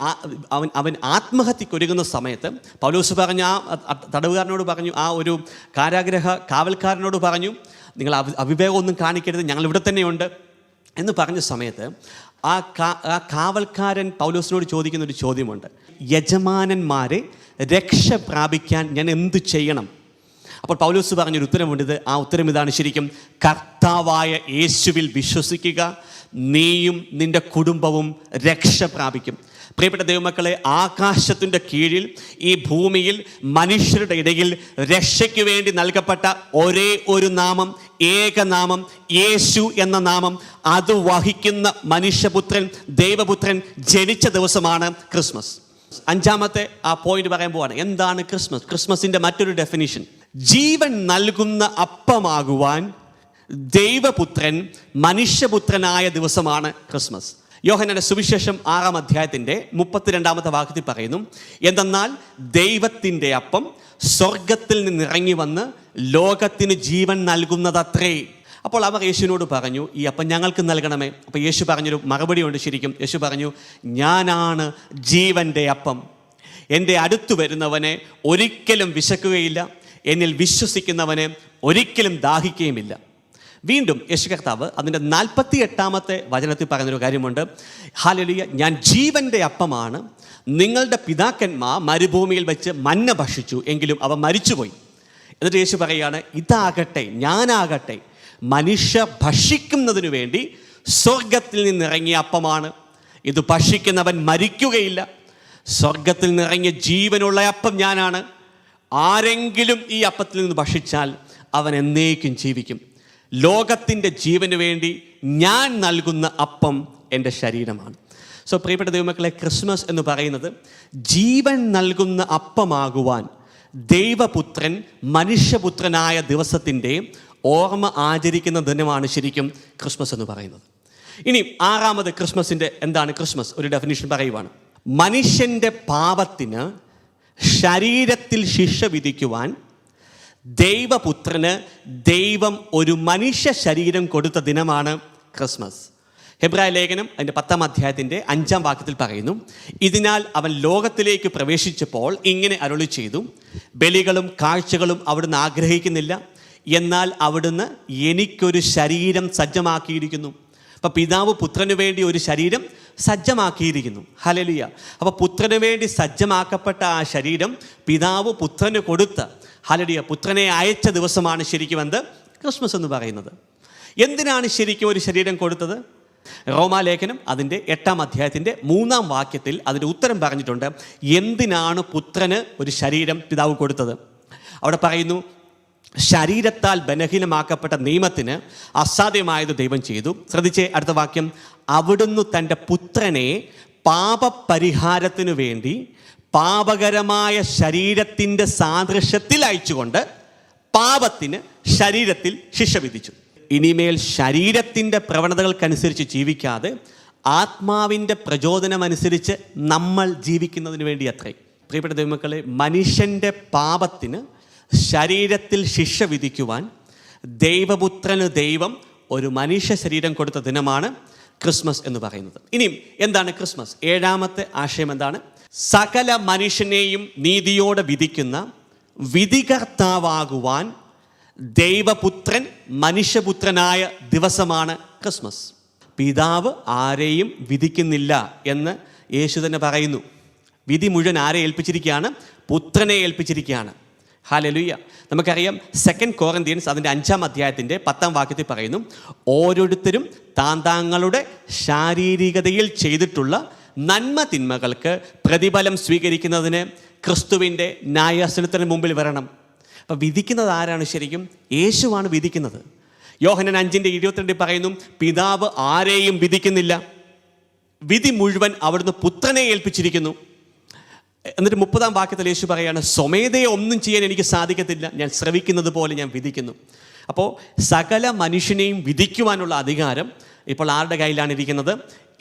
അവൻ ആത്മഹത്യക്കൊരുങ്ങുന്ന സമയത്ത് പൗലോസ് പറഞ്ഞ ആ തടവുകാരനോട് പറഞ്ഞു, ആ ഒരു കാരാഗ്രഹ കാവൽക്കാരനോട് പറഞ്ഞു, നിങ്ങൾ അവിവേകമൊന്നും കാണിക്കരുത്, ഞങ്ങൾ ഇവിടെ തന്നെയുണ്ട് എന്ന് പറഞ്ഞ സമയത്ത് ആ കാവൽക്കാരൻ പൗലോസിനോട് ചോദിക്കുന്ന ഒരു ചോദ്യമുണ്ട്, യജമാനന്മാരെ രക്ഷ പ്രാപിക്കാൻ ഞാൻ എന്തു ചെയ്യണം? അപ്പോൾ പൗലോസ് പറഞ്ഞൊരു ഉത്തരമുണ്ട്. ആ ഉത്തരം ഇതാണ് ശരിക്കും, കർത്താവായ യേശുവിൽ വിശ്വസിക്കുക, നീയും നിൻ്റെ കുടുംബവും രക്ഷ പ്രാപിക്കും. പ്രിയപ്പെട്ട ദൈവമക്കളെ, ആകാശത്തിൻ്റെ കീഴിൽ ഈ ഭൂമിയിൽ മനുഷ്യരുടെ ഇടയിൽ രക്ഷയ്ക്ക് വേണ്ടി നൽകപ്പെട്ട ഒരേ ഒരു നാമം, ഏകനാമം, യേശു എന്ന നാമം, അത് വഹിക്കുന്ന മനുഷ്യപുത്രൻ, ദൈവപുത്രൻ ജനിച്ച ദിവസമാണ് ക്രിസ്മസ്. 5-ാമത്തെ ആ പോയിന്റ് പറയാൻ പോവാണ്. എന്താണ് ക്രിസ്മസ്? ക്രിസ്മസിൻ്റെ മറ്റൊരു ഡെഫിനിഷൻ, ജീവൻ നൽകുന്ന അപ്പമാകുവാൻ ദൈവപുത്രൻ മനുഷ്യപുത്രനായ ദിവസമാണ് ക്രിസ്മസ്. യോഹന്നാന്റെ സുവിശേഷം 6-ാം അധ്യായത്തിൻ്റെ 32-ാമത്തെ വാക്യത്തിൽ പറയുന്നു, എന്തെന്നാൽ ദൈവത്തിൻ്റെ അപ്പം സ്വർഗത്തിൽ നിന്നിറങ്ങി വന്ന് ലോകത്തിന് ജീവൻ നൽകുന്നതത്രേ. അപ്പോൾ അവർ യേശുവിനോട് പറഞ്ഞു, ഈ അപ്പം ഞങ്ങൾക്ക് നൽകണമേ. അപ്പോൾ യേശു പറഞ്ഞൊരു മറുപടി ഉണ്ട് ശരിക്കും. യേശു പറഞ്ഞു, ഞാനാണ് ജീവൻ്റെ അപ്പം, എൻ്റെ അടുത്ത് വരുന്നവനെ ഒരിക്കലും വിശക്കുകയില്ല, എന്നിൽ വിശ്വസിക്കുന്നവനെ ഒരിക്കലും ദാഹിക്കുകയുമില്ല. വീണ്ടും യേശു കർത്താവ് അതിൻ്റെ 48-ാമത്തെ വചനത്തിൽ പറയുന്നൊരു കാര്യമുണ്ട്, ഹല്ലേലൂയ, ഞാൻ ജീവൻ്റെ അപ്പമാണ്. നിങ്ങളുടെ പിതാക്കന്മാർ മരുഭൂമിയിൽ വെച്ച് മന്ന ഭക്ഷിച്ചു, എങ്കിലും അവ മരിച്ചുപോയി. എന്നിട്ട് യേശു പറയുകയാണ്, ഇതാകട്ടെ, ഞാനാകട്ടെ മനുഷ്യ ഭക്ഷിക്കുന്നതിനു വേണ്ടി സ്വർഗത്തിൽ നിന്നിറങ്ങിയ അപ്പമാണ്. ഇത് ഭക്ഷിക്കുന്നവൻ മരിക്കുകയില്ല. സ്വർഗത്തിൽ നിന്നിറങ്ങിയ ജീവനുള്ള അപ്പം ഞാനാണ്. ആരെങ്കിലും ഈ അപ്പത്തിൽ നിന്ന് ഭക്ഷിച്ചാൽ അവൻ എന്നേക്കും ജീവിക്കും. ലോകത്തിൻ്റെ ജീവന് വേണ്ടി ഞാൻ നൽകുന്ന അപ്പം എൻ്റെ ശരീരമാണ്. സോ പ്രിയപ്പെട്ട ദൈവമക്കളെ, ക്രിസ്മസ് എന്ന് പറയുന്നത് ജീവൻ നൽകുന്ന അപ്പമാകുവാൻ ദൈവപുത്രൻ മനുഷ്യപുത്രനായ ദിവസത്തിൻ്റെ ഓർമ്മ ആചരിക്കുന്ന ദിനമാണ് ശരിക്കും ക്രിസ്മസ് എന്ന് പറയുന്നത്. ഇനി 6-ാമത് ക്രിസ്മസിൻ്റെ എന്താണ് ക്രിസ്മസ്? ഒരു ഡെഫിനിഷൻ പറയുവാണ്, മനുഷ്യൻ്റെ പാപത്തിന് ശരീരത്തിൽ ശിക്ഷ വിധിക്കുവാൻ ദൈവപുത്രന് ദൈവം ഒരു മനുഷ്യ ശരീരം കൊടുത്ത ദിനമാണ് ക്രിസ്മസ്. ഹെബ്രായ ലേഖനം അതിൻ്റെ 10-ാം അധ്യായത്തിൻ്റെ 5-ാം വാക്യത്തിൽ പറയുന്നു, ഇതിനാൽ അവൻ ലോകത്തിലേക്ക് പ്രവേശിച്ചപ്പോൾ ഇങ്ങനെ അരുളി ചെയ്തു, ബലികളും കാഴ്ചകളും അവിടുന്ന് ആഗ്രഹിക്കുന്നില്ല, എന്നാൽ അവിടുന്ന് എനിക്കൊരു ശരീരം സജ്ജമാക്കിയിരിക്കുന്നു. അപ്പോൾ പിതാവ് പുത്രന് വേണ്ടി ഒരു ശരീരം സജ്ജമാക്കിയിരിക്കുന്നു. ഹല്ലേലൂയ. അപ്പോൾ പുത്രന് വേണ്ടി സജ്ജമാക്കപ്പെട്ട ആ ശരീരം പിതാവ് പുത്രന് കൊടുത്ത, ഹല്ലേലൂയ, പുത്രനെ അയച്ച ദിവസമാണ് ശരിക്കും എന്ത്? ക്രിസ്മസ് എന്ന് പറയുന്നത്. എന്തിനാണ് ശരിക്കും ഒരു ശരീരം കൊടുത്തത്? റോമാലേഖനം അതിൻ്റെ 8-ാം അധ്യായത്തിൻ്റെ 3-ാം വാക്യത്തിൽ അതിൻ്റെ ഉത്തരം പറഞ്ഞിട്ടുണ്ട്. എന്തിനാണ് പുത്രന് ഒരു ശരീരം പിതാവ് കൊടുത്തത്? അവിടെ പറയുന്നു, ശരീരത്താൽ ബലഹീനമാക്കപ്പെട്ട നിയമത്തിന് അസാധ്യമായത് ദൈവം ചെയ്തു. ശ്രദ്ധിച്ചേ അടുത്ത വാക്യം, അവിടുന്ന് തൻ്റെ പുത്രനെ പാപപരിഹാരത്തിനു വേണ്ടി പാപകരമായ ശരീരത്തിൻ്റെ സാദൃശ്യത്തിൽ അയച്ചുകൊണ്ട് പാപത്തിന് ശരീരത്തിൽ ശിക്ഷ വിധിച്ചു. ഇനിമേൽ ശരീരത്തിൻ്റെ പ്രവണതകൾക്കനുസരിച്ച് ജീവിക്കാതെ ആത്മാവിൻ്റെ പ്രചോദനമനുസരിച്ച് നമ്മൾ ജീവിക്കുന്നതിന് വേണ്ടി അത്രേ. പ്രിയപ്പെട്ട ദൈവമക്കളെ, മനുഷ്യൻ്റെ പാപത്തിന് ശരീരത്തിൽ ശിക്ഷ വിധിക്കുവാൻ ദൈവപുത്രന് ദൈവം ഒരു മനുഷ്യ ശരീരം കൊടുത്ത ദിനമാണ് ക്രിസ്മസ് എന്ന് പറയുന്നത്. ഇനിയും എന്താണ് ക്രിസ്മസ്? 7-ാമത്തെ ആശയം എന്താണ്? സകല മനുഷ്യനെയും നീതിയോടെ വിധിക്കുന്ന വിധികർത്താവാകുവാൻ ദൈവപുത്രൻ മനുഷ്യപുത്രനായ ദിവസമാണ് ക്രിസ്മസ്. പിതാവ് ആരെയും വിധിക്കുന്നില്ല എന്ന് യേശു തന്നെ പറയുന്നു. വിധി മുഴുവൻ ആരെ ഏൽപ്പിച്ചിരിക്കുകയാണ്? പുത്രനെ ഏൽപ്പിച്ചിരിക്കുകയാണ്. ഹല്ലേലൂയ. നമുക്കറിയാം 2 കൊറിന്ത്യൻസ് അതിൻ്റെ 5-ാം അധ്യായത്തിൻ്റെ 10-ാം വാക്യത്തിൽ പറയുന്നു, ഓരോരുത്തരും താങ്കളുടെ ശാരീരികതയിൽ ചെയ്തിട്ടുള്ള നന്മ തിന്മകൾക്ക് പ്രതിഫലം സ്വീകരിക്കുന്നതിന് ക്രിസ്തുവിൻ്റെ ന്യായാസനത്തിന് മുമ്പിൽ വരണം. അപ്പം വിധിക്കുന്നത് ആരാണ്? ശരിക്കും യേശുവാണ് വിധിക്കുന്നത്. യോഹന്നാൻ 5:22 പറയുന്നു, പിതാവ് ആരെയും വിധിക്കുന്നില്ല, വിധി മുഴുവൻ അവിടുന്ന് പുത്രനെ ഏൽപ്പിച്ചിരിക്കുന്നു. എന്നിട്ട് 30-ാം വാക്യത്തിൽ യേശു പറയാണ്, സ്വമേധയെ ഒന്നും ചെയ്യാൻ എനിക്ക് സാധിക്കത്തില്ല, ഞാൻ ശ്രവിക്കുന്നത് പോലെ ഞാൻ വിധിക്കുന്നു. അപ്പോൾ സകല മനുഷ്യനെയും വിധിക്കുവാനുള്ള അധികാരം ഇപ്പോൾ ആരുടെ കയ്യിലാണ് ഇരിക്കുന്നത്?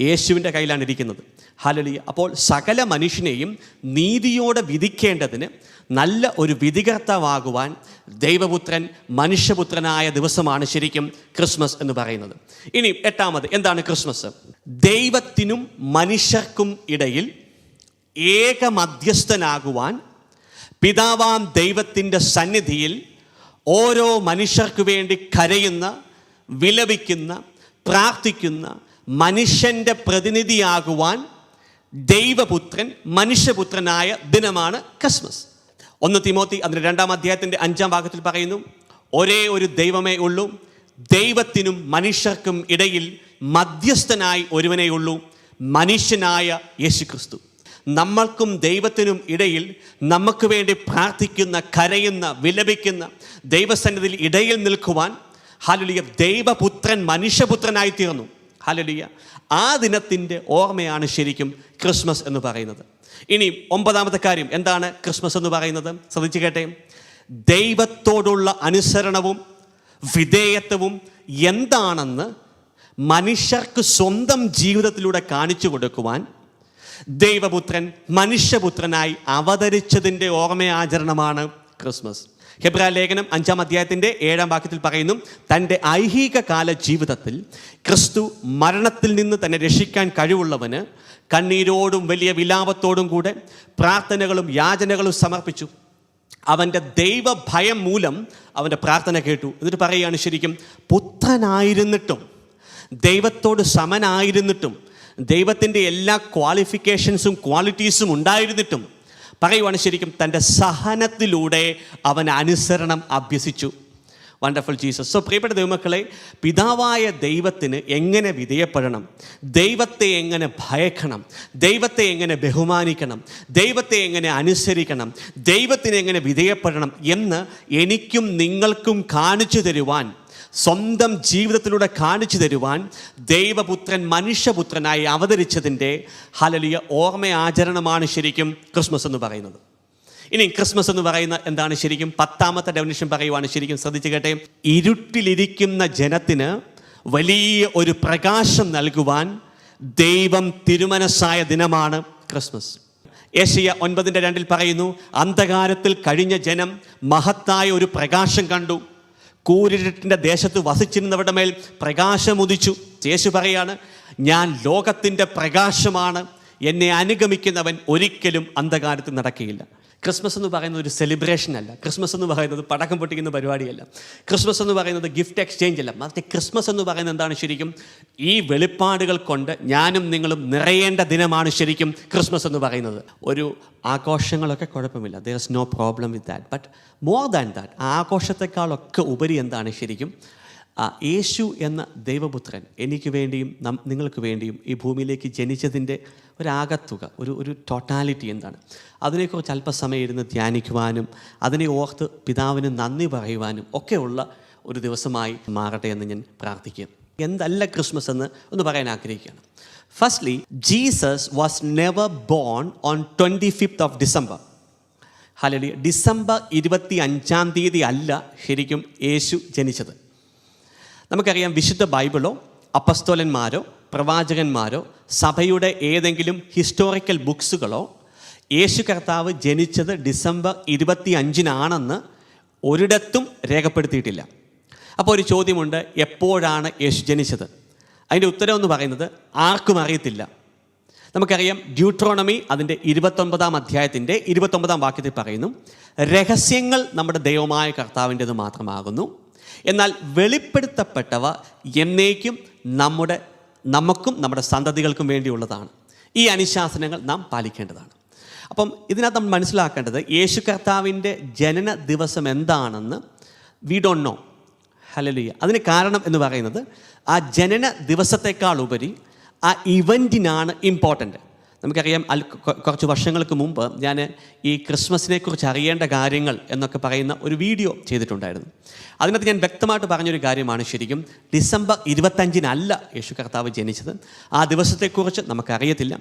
യേശുവിൻ്റെ കയ്യിലാണ് ഇരിക്കുന്നത്. ഹല്ലേലൂയ. അപ്പോൾ സകല മനുഷ്യനെയും നീതിയോടെ വിധിക്കേണ്ടതിന് നല്ല ഒരു വിധികർത്താവാകുവാൻ ദൈവപുത്രൻ മനുഷ്യപുത്രനായ ദിവസമാണ് ശരിക്കും ക്രിസ്മസ് എന്ന് പറയുന്നത്. ഇനി 8-ാമത് എന്താണ് ക്രിസ്മസ്? ദൈവത്തിനും മനുഷ്യർക്കും ഇടയിൽ ഏക മധ്യസ്ഥനാകുവാൻ പിതാവാം ദൈവത്തിൻ്റെ സന്നിധിയിൽ ഓരോ മനുഷ്യർക്ക് വേണ്ടി കരയുന്ന, വിലപിക്കുന്ന, പ്രാർത്ഥിക്കുന്ന മനുഷ്യൻ്റെ പ്രതിനിധിയാകുവാൻ ദൈവപുത്രൻ മനുഷ്യപുത്രനായ ദിനമാണ് ക്രിസ്മസ്. 1 തിമോത്തി അതിൻ്റെ 2-ാം അധ്യായത്തിൻ്റെ 5-ാം വാക്യത്തിൽ പറയുന്നു, ഒരേ ഒരു ദൈവമേ ഉള്ളൂ, ദൈവത്തിനും മനുഷ്യർക്കും ഇടയിൽ മധ്യസ്ഥനായി ഒരുവനേ ഉള്ളൂ, മനുഷ്യനായ യേശുക്രിസ്തു. നമ്മൾക്കും ദൈവത്തിനും ഇടയിൽ നമുക്ക് വേണ്ടി പ്രാർത്ഥിക്കുന്ന, കരയുന്ന, വിലപിക്കുന്ന ദൈവസന്നിധിയിൽ ഇടയിൽ നിൽക്കുവാൻ ഹല്ലേലൂയ ദൈവപുത്രൻ മനുഷ്യപുത്രനായി തീർന്നു. ഹല്ലേലൂയ. ആ ദിനത്തിൻ്റെ ഓർമ്മയാണ് ശരിക്കും ക്രിസ്മസ് എന്ന് പറയുന്നത്. ഇനി 9-ാമത്തെ കാര്യം എന്താണ് ക്രിസ്മസ് എന്ന് പറയുന്നത്? ശ്രദ്ധിച്ചു കേട്ടെ. ദൈവത്തോടുള്ള അനുസരണവും വിധേയത്വവും എന്താണെന്ന് മനുഷ്യർക്ക് സ്വന്തം ജീവിതത്തിലൂടെ കാണിച്ചു കൊടുക്കുവാൻ ദൈവപുത്രൻ മനുഷ്യപുത്രനായി അവതരിച്ചതിൻ്റെ ഓർമ്മയാചരണമാണ് ക്രിസ്മസ്. ഹെബ്രായ ലേഖനം 5-ാം അധ്യായത്തിൻ്റെ 7-ാം വാക്യത്തിൽ പറയുന്നു, തൻ്റെ ഐഹിക കാല ജീവിതത്തിൽ ക്രിസ്തു മരണത്തിൽ നിന്ന് തന്നെ രക്ഷിക്കാൻ കഴിവുള്ളവന് കണ്ണീരോടും വലിയ വിലാപത്തോടും കൂടെ പ്രാർത്ഥനകളും യാചനകളും സമർപ്പിച്ചു. അവൻ്റെ ദൈവഭയം മൂലം അവൻ്റെ പ്രാർത്ഥന കേട്ടു. എന്നിട്ട് പറയുകയാണ്, ശരിക്കും പുത്രനായിരുന്നിട്ടും ദൈവത്തോട് സമനായിരുന്നിട്ടും ദൈവത്തിൻ്റെ എല്ലാ ക്വാളിഫിക്കേഷൻസും ക്വാളിറ്റീസും ഉണ്ടായിരുന്നിട്ടും പറയുവാണ് ശരിക്കും തൻ്റെ സഹനത്തിലൂടെ അവൻ അനുസരണം അഭ്യസിച്ചു. Wonderful Jesus. സോ പ്രിയപ്പെട്ട ദൈവമക്കളെ, പിതാവായ ദൈവത്തിന് എങ്ങനെ വിധേയപ്പെടണം, ദൈവത്തെ എങ്ങനെ ഭയക്കണം, ദൈവത്തെ എങ്ങനെ ബഹുമാനിക്കണം, ദൈവത്തെ എങ്ങനെ അനുസരിക്കണം, ദൈവത്തിന് എങ്ങനെ വിധേയപ്പെടണം എന്ന് എനിക്കും നിങ്ങൾക്കും കാണിച്ചു തരുവാൻ, സ്വന്തം ജീവിതത്തിലൂടെ കാണിച്ചു തരുവാൻ ദൈവപുത്രൻ മനുഷ്യപുത്രനായി അവതരിച്ചതിൻ്റെ ഹല്ലേലൂയ ഓർമ്മയാചരണമാണ് ശരിക്കും ക്രിസ്മസ് എന്ന് പറയുന്നത്. ഇനി ക്രിസ്മസ് എന്ന് പറയുന്ന എന്താണ് ശരിക്കും? 10-ാമത്തെ ഡെഫിനിഷൻ പറയുവാണ് ശരിക്കും. ശ്രദ്ധിച്ചു കേട്ടെ. ഇരുട്ടിലിരിക്കുന്ന ജനത്തിന് വലിയ ഒരു പ്രകാശം നൽകുവാൻ ദൈവം തിരുമനസ്സായ ദിനമാണ് ക്രിസ്മസ്. യെശയ്യാ 9:2 പറയുന്നു, അന്ധകാരത്തിൽ കഴിഞ്ഞ ജനം മഹത്തായ ഒരു പ്രകാശം കണ്ടു, കൂരിരുട്ടിൻ്റെ ദേശത്ത് വസിച്ചിരുന്നവരുടെ മേൽ പ്രകാശം ഉദിച്ചു. യേശു പറയാണ്, ഞാൻ ലോകത്തിൻ്റെ പ്രകാശമാണ്, എന്നെ അനുഗമിക്കുന്നവൻ ഒരിക്കലും അന്ധകാരത്തിൽ നടക്കുകയില്ല. ക്രിസ്മസ് എന്ന് പറയുന്നത് ഒരു സെലിബ്രേഷൻ അല്ല. ക്രിസ്മസ് എന്ന് പറയുന്നത് പടക്കം പൊട്ടിക്കുന്ന പരിപാടിയല്ല. ക്രിസ്മസ് എന്ന് പറയുന്നത് ഗിഫ്റ്റ് എക്സ്ചേഞ്ച് അല്ല. മറ്റേ ക്രിസ്മസ് എന്ന് പറയുന്നത് എന്താണ് ശരിക്കും? ഈ വെളിപ്പാടുകൾ കൊണ്ട് ഞാനും നിങ്ങളും നിറയേണ്ട ദിനമാണ് ശരിക്കും ക്രിസ്മസ് എന്ന് പറയുന്നത്. ഒരു ആഘോഷങ്ങളൊക്കെ കുഴപ്പമില്ല, there is no problem with that. But more than that, ആഘോഷത്തെക്കാളൊക്കെ ഉപരി എന്താണ് ശരിക്കും? യേശു എന്ന ദൈവപുത്രൻ എനിക്ക് വേണ്ടിയും നിങ്ങൾക്ക് വേണ്ടിയും ഈ ഭൂമിയിലേക്ക് ജനിച്ചതിൻ്റെ ഒരാകത്തുക, ഒരു ടോട്ടാലിറ്റി എന്താണ്, അതിനെക്കുറിച്ച് അല്പസമയം ഇരുന്ന് ധ്യാനിക്കുവാനും അതിനെ ഓർത്ത് പിതാവിന് നന്ദി പറയുവാനും ഒക്കെയുള്ള ഒരു ദിവസമായി മാറട്ടെ എന്ന് ഞാൻ പ്രാർത്ഥിക്കുക. എന്തല്ല ക്രിസ്മസ് എന്ന് ഒന്ന് പറയാൻ ആഗ്രഹിക്കുകയാണ്. Firstly, Jesus was never born on 25th of December. Hallelujah. December 25 അല്ല ശരിക്കും യേശു ജനിച്ചത്. നമുക്കറിയാം, വിശുദ്ധ ബൈബിളോ അപ്പസ്തോലന്മാരോ പ്രവാചകന്മാരോ സഭയുടെ ഏതെങ്കിലും ഹിസ്റ്റോറിക്കൽ ബുക്സുകളോ യേശു കർത്താവ് ജനിച്ചത് ഡിസംബർ 25 ഒരിടത്തും രേഖപ്പെടുത്തിയിട്ടില്ല. അപ്പോൾ ഒരു ചോദ്യമുണ്ട്, എപ്പോഴാണ് യേശു ജനിച്ചത്? അതിൻ്റെ ഉത്തരം എന്ന് പറയുന്നത് ആർക്കും അറിയത്തില്ല. നമുക്കറിയാം, ഡ്യൂട്രോണമി അതിൻ്റെ 29 അധ്യായത്തിൻ്റെ 29 വാക്യത്തിൽ പറയുന്നു, രഹസ്യങ്ങൾ നമ്മുടെ ദൈവമായ കർത്താവിൻ്റെത് മാത്രമാകുന്നു, എന്നാൽ വെളിപ്പെടുത്തപ്പെട്ടവ എന്നേക്കും നമുക്കും നമ്മുടെ സന്തതികൾക്കും വേണ്ടിയുള്ളതാണ്. ഈ അനുശാസനങ്ങൾ നാം പാലിക്കേണ്ടതാണ്. അപ്പം ഇതിനകത്ത് നമ്മൾ മനസ്സിലാക്കേണ്ടത്, യേശു കർത്താവിൻ്റെ ജനന ദിവസം എന്താണെന്ന് വി ഡോണ്ട് നോ. ഹല്ലേലൂയ. അതിന് കാരണം എന്ന് പറയുന്നത്, ആ ജനന ദിവസത്തെക്കാൾ ഉപരി ആ ഇവൻറ്റിനാണ് ഇമ്പോർട്ടൻ്റ്. നമുക്കറിയാം, കുറച്ച് വർഷങ്ങൾക്ക് മുമ്പ് ഞാൻ ഈ ക്രിസ്മസിനെ കുറിച്ച് അറിയേണ്ട കാര്യങ്ങൾ എന്നൊക്കെ പറയുന്ന ഒരു വീഡിയോ ചെയ്തിട്ടുണ്ടായിരുന്നു. അതിനകത്ത് ഞാൻ വ്യക്തമായിട്ട് പറഞ്ഞൊരു കാര്യമാണ് ശരിക്കും, ഡിസംബർ 25 യേശു കർത്താവ് ജനിച്ചത്. ആ ദിവസത്തെക്കുറിച്ച് നമുക്കറിയത്തില്ല.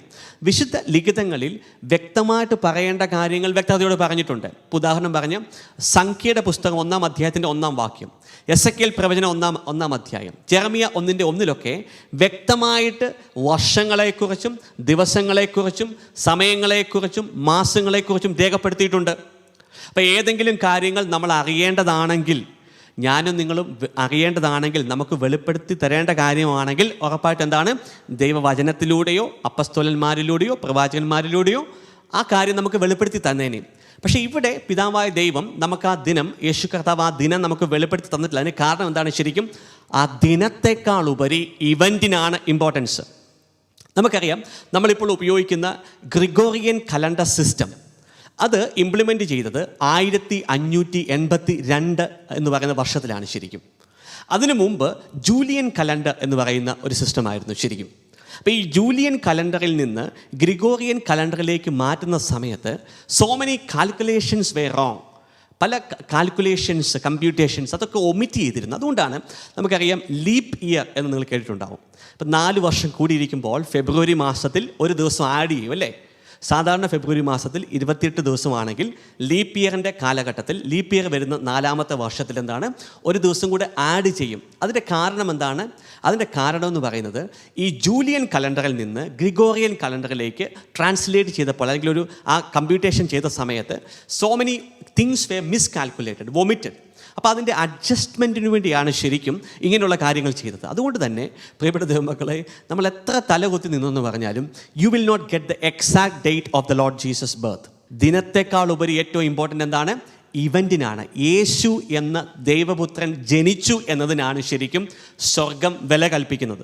വിശുദ്ധ ലിഖിതങ്ങളിൽ വ്യക്തമായിട്ട് പറയേണ്ട കാര്യങ്ങൾ വ്യക്തതയോടെ പറഞ്ഞിട്ടുണ്ട്. ഉദാഹരണം പറഞ്ഞ്, സംഖ്യയുടെ പുസ്തകം 1 അധ്യായത്തിൻ്റെ 1 വാക്യം, എസെക്കിയേൽ പ്രവചനം 1 അധ്യായം, ജെറമിയ 1:1 വ്യക്തമായിട്ട് വർഷങ്ങളെക്കുറിച്ചും ദിവസങ്ങളെക്കുറിച്ചും സമയങ്ങളെക്കുറിച്ചും മാസങ്ങളെക്കുറിച്ചും രേഖപ്പെടുത്തിയിട്ടുണ്ട്. അപ്പോൾ ഏതെങ്കിലും കാര്യങ്ങൾ നമ്മൾ അറിയേണ്ടതാണെങ്കിൽ, ഞാനും നിങ്ങളും അറിയേണ്ടതാണെങ്കിൽ, നമുക്ക് വെളിപ്പെടുത്തി തരേണ്ട കാര്യമാണെങ്കിൽ ഉറപ്പായിട്ട് എന്താണ്, ദൈവവചനത്തിലൂടെയോ അപ്പസ്തോലന്മാരിലൂടെയോ പ്രവാചകന്മാരിലൂടെയോ ആ കാര്യം നമുക്ക് വെളിപ്പെടുത്തി തന്നേനെ. പക്ഷേ ഇവിടെ പിതാവായ ദൈവം നമുക്ക് ആ ദിനം, യേശു കർത്താവ് ആ ദിനം നമുക്ക് വെളിപ്പെടുത്തി തന്നിട്ടില്ല. അതിന് കാരണം എന്താണ് ശരിക്കും? ആ ദിനത്തെക്കാൾ ഉപരി ഇവൻറ്റിനാണ് ഇമ്പോർട്ടൻസ്. നമുക്കറിയാം, നമ്മളിപ്പോൾ ഉപയോഗിക്കുന്ന ഗ്രിഗോറിയൻ കലണ്ടർ സിസ്റ്റം, അത് ഇംപ്ലിമെൻ്റ് ചെയ്തത് 1582 എന്ന് പറയുന്ന വർഷത്തിലാണ് ശരിക്കും. അതിനു മുമ്പ് ജൂലിയൻ കലണ്ടർ എന്ന് പറയുന്ന ഒരു സിസ്റ്റമായിരുന്നു ശരിക്കും. അപ്പോൾ ഈ ജൂലിയൻ കലണ്ടറിൽ നിന്ന് ഗ്രിഗോറിയൻ കലണ്ടറിലേക്ക് മാറ്റുന്ന സമയത്ത് സോ മെനി കാൽക്കുലേഷൻസ് വേ റോങ്. പല കാൽക്കുലേഷൻസ്, കമ്പ്യൂട്ടേഷൻസ് അതൊക്കെ ഒമിറ്റ് ചെയ്തിരുന്നു. അതുകൊണ്ടാണ് നമുക്കറിയാം, ലീപ്പ് ഇയർ എന്ന് നിങ്ങൾ കേട്ടിട്ടുണ്ടാവും. ഇപ്പം 4 വർഷം കൂടിയിരിക്കുമ്പോൾ ഫെബ്രുവരി മാസത്തിൽ ഒരു ദിവസം ആഡ് ചെയ്യും അല്ലേ? സാധാരണ ഫെബ്രുവരി മാസത്തിൽ 28 ദിവസമാണെങ്കിൽ ലീപ്പ് ഇയറിൻ്റെ കാലഘട്ടത്തിൽ, ലീപ്പ് ഇയർ വരുന്ന 4ാമത്തെ വർഷത്തിൽ എന്താണ്, ഒരു ദിവസം കൂടെ ആഡ് ചെയ്യും. അതിൻ്റെ കാരണം എന്താണ്? അതിൻ്റെ കാരണം എന്ന് പറയുന്നത്, ഈ ജൂലിയൻ കലണ്ടറിൽ നിന്ന് ഗ്രിഗോറിയൻ കലണ്ടറിലേക്ക് ട്രാൻസ്ലേറ്റ് ചെയ്തപ്പോൾ, അല്ലെങ്കിൽ ആ കമ്പ്യൂട്ടേഷൻ ചെയ്ത സമയത്ത് സോ മെനി തിങ്സ് വേ മിസ്കാൽക്കുലേറ്റഡ്, വൊമിറ്റഡ്. അപ്പോൾ അതിൻ്റെ അഡ്ജസ്റ്റ്മെൻറ്റിന് വേണ്ടിയാണ് ശരിക്കും ഇങ്ങനെയുള്ള കാര്യങ്ങൾ ചെയ്തത്. അതുകൊണ്ട് തന്നെ പ്രിയപ്പെട്ട ദൈവമക്കളെ, നമ്മൾ എത്ര തലകുത്തി നിന്നെന്ന് പറഞ്ഞാലും you will not get the exact date of the Lord Jesus birth. ദിനത്തെക്കാൾ ഉപരി ഏറ്റവും ഇമ്പോർട്ടൻ്റ് എന്താണ്? ഇവൻറ്റിനാണ്. യേശു എന്ന ദൈവപുത്രൻ ജനിച്ചു എന്നതിനാണ് ശരിക്കും സ്വർഗം വില കൽപ്പിക്കുന്നത്.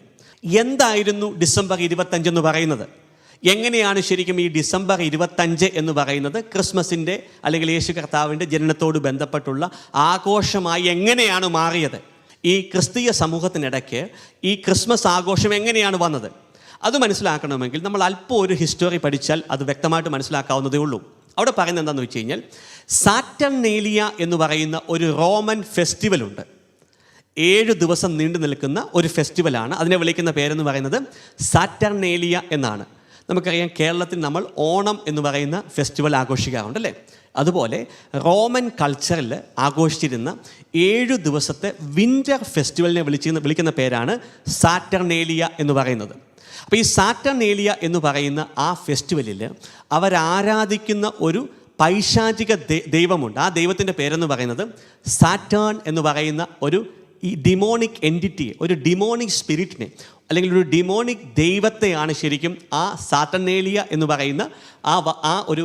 എന്തായിരുന്നു ഡിസംബർ 25 എന്ന് പറയുന്നത്? എങ്ങനെയാണ് ശരിക്കും ഈ ഡിസംബർ 25 എന്ന് പറയുന്നത് ക്രിസ്മസിൻ്റെ അല്ലെങ്കിൽ യേശു കർത്താവിൻ്റെ ജനനത്തോട് ബന്ധപ്പെട്ടുള്ള ആഘോഷമായി എങ്ങനെയാണ് മാറിയത്? ഈ ക്രിസ്തീയ സമൂഹത്തിനിടയ്ക്ക് ഈ ക്രിസ്മസ് ആഘോഷം എങ്ങനെയാണ് വന്നത്? അത് മനസ്സിലാക്കണമെങ്കിൽ നമ്മൾ അല്പം ഒരു ഹിസ്റ്ററി പഠിച്ചാൽ അത് വ്യക്തമായിട്ട് മനസ്സിലാക്കാവുന്നതേ ഉള്ളൂ. അവിടെ പറയുന്നത് എന്താണെന്ന് വെച്ച് കഴിഞ്ഞാൽ, സാറ്റർനേലിയ എന്ന് പറയുന്ന ഒരു റോമൻ ഫെസ്റ്റിവലുണ്ട്. 7 ദിവസം നീണ്ടു നിൽക്കുന്ന ഒരു ഫെസ്റ്റിവലാണ്. അതിനെ വിളിക്കുന്ന പേരെന്ന് പറയുന്നത് സാറ്റർനേലിയ എന്നാണ്. നമുക്കറിയാം, കേരളത്തിൽ നമ്മൾ ഓണം എന്ന് പറയുന്ന ഫെസ്റ്റിവൽ ആഘോഷിക്കാറുണ്ടല്ലേ? അതുപോലെ റോമൻ കൾച്ചറിൽ ആഘോഷിച്ചിരുന്ന 7 ദിവസത്തെ വിൻ്റർ ഫെസ്റ്റിവലിനെ വിളിക്കുന്ന പേരാണ് സാറ്റർനേലിയ എന്ന് പറയുന്നത്. അപ്പോൾ ഈ സാറ്റർനേലിയ എന്ന് പറയുന്ന ആ ഫെസ്റ്റിവലിൽ അവരാരാധിക്കുന്ന ഒരു പൈശാചിക ദൈവമുണ്ട്. ആ ദൈവത്തിൻ്റെ പേരെന്ന് പറയുന്നത് സാറ്റേൺ എന്ന് പറയുന്ന ഒരു ഈ ഡിമോണിക് എൻറ്റിറ്റിയെ, ഒരു ഡിമോണിക് സ്പിരിറ്റിനെ അല്ലെങ്കിൽ ഒരു ഡിമോണിക് ദൈവത്തെയാണ് ശരിക്കും ആ സാറ്റർനേലിയ എന്ന് പറയുന്ന ആ ഒരു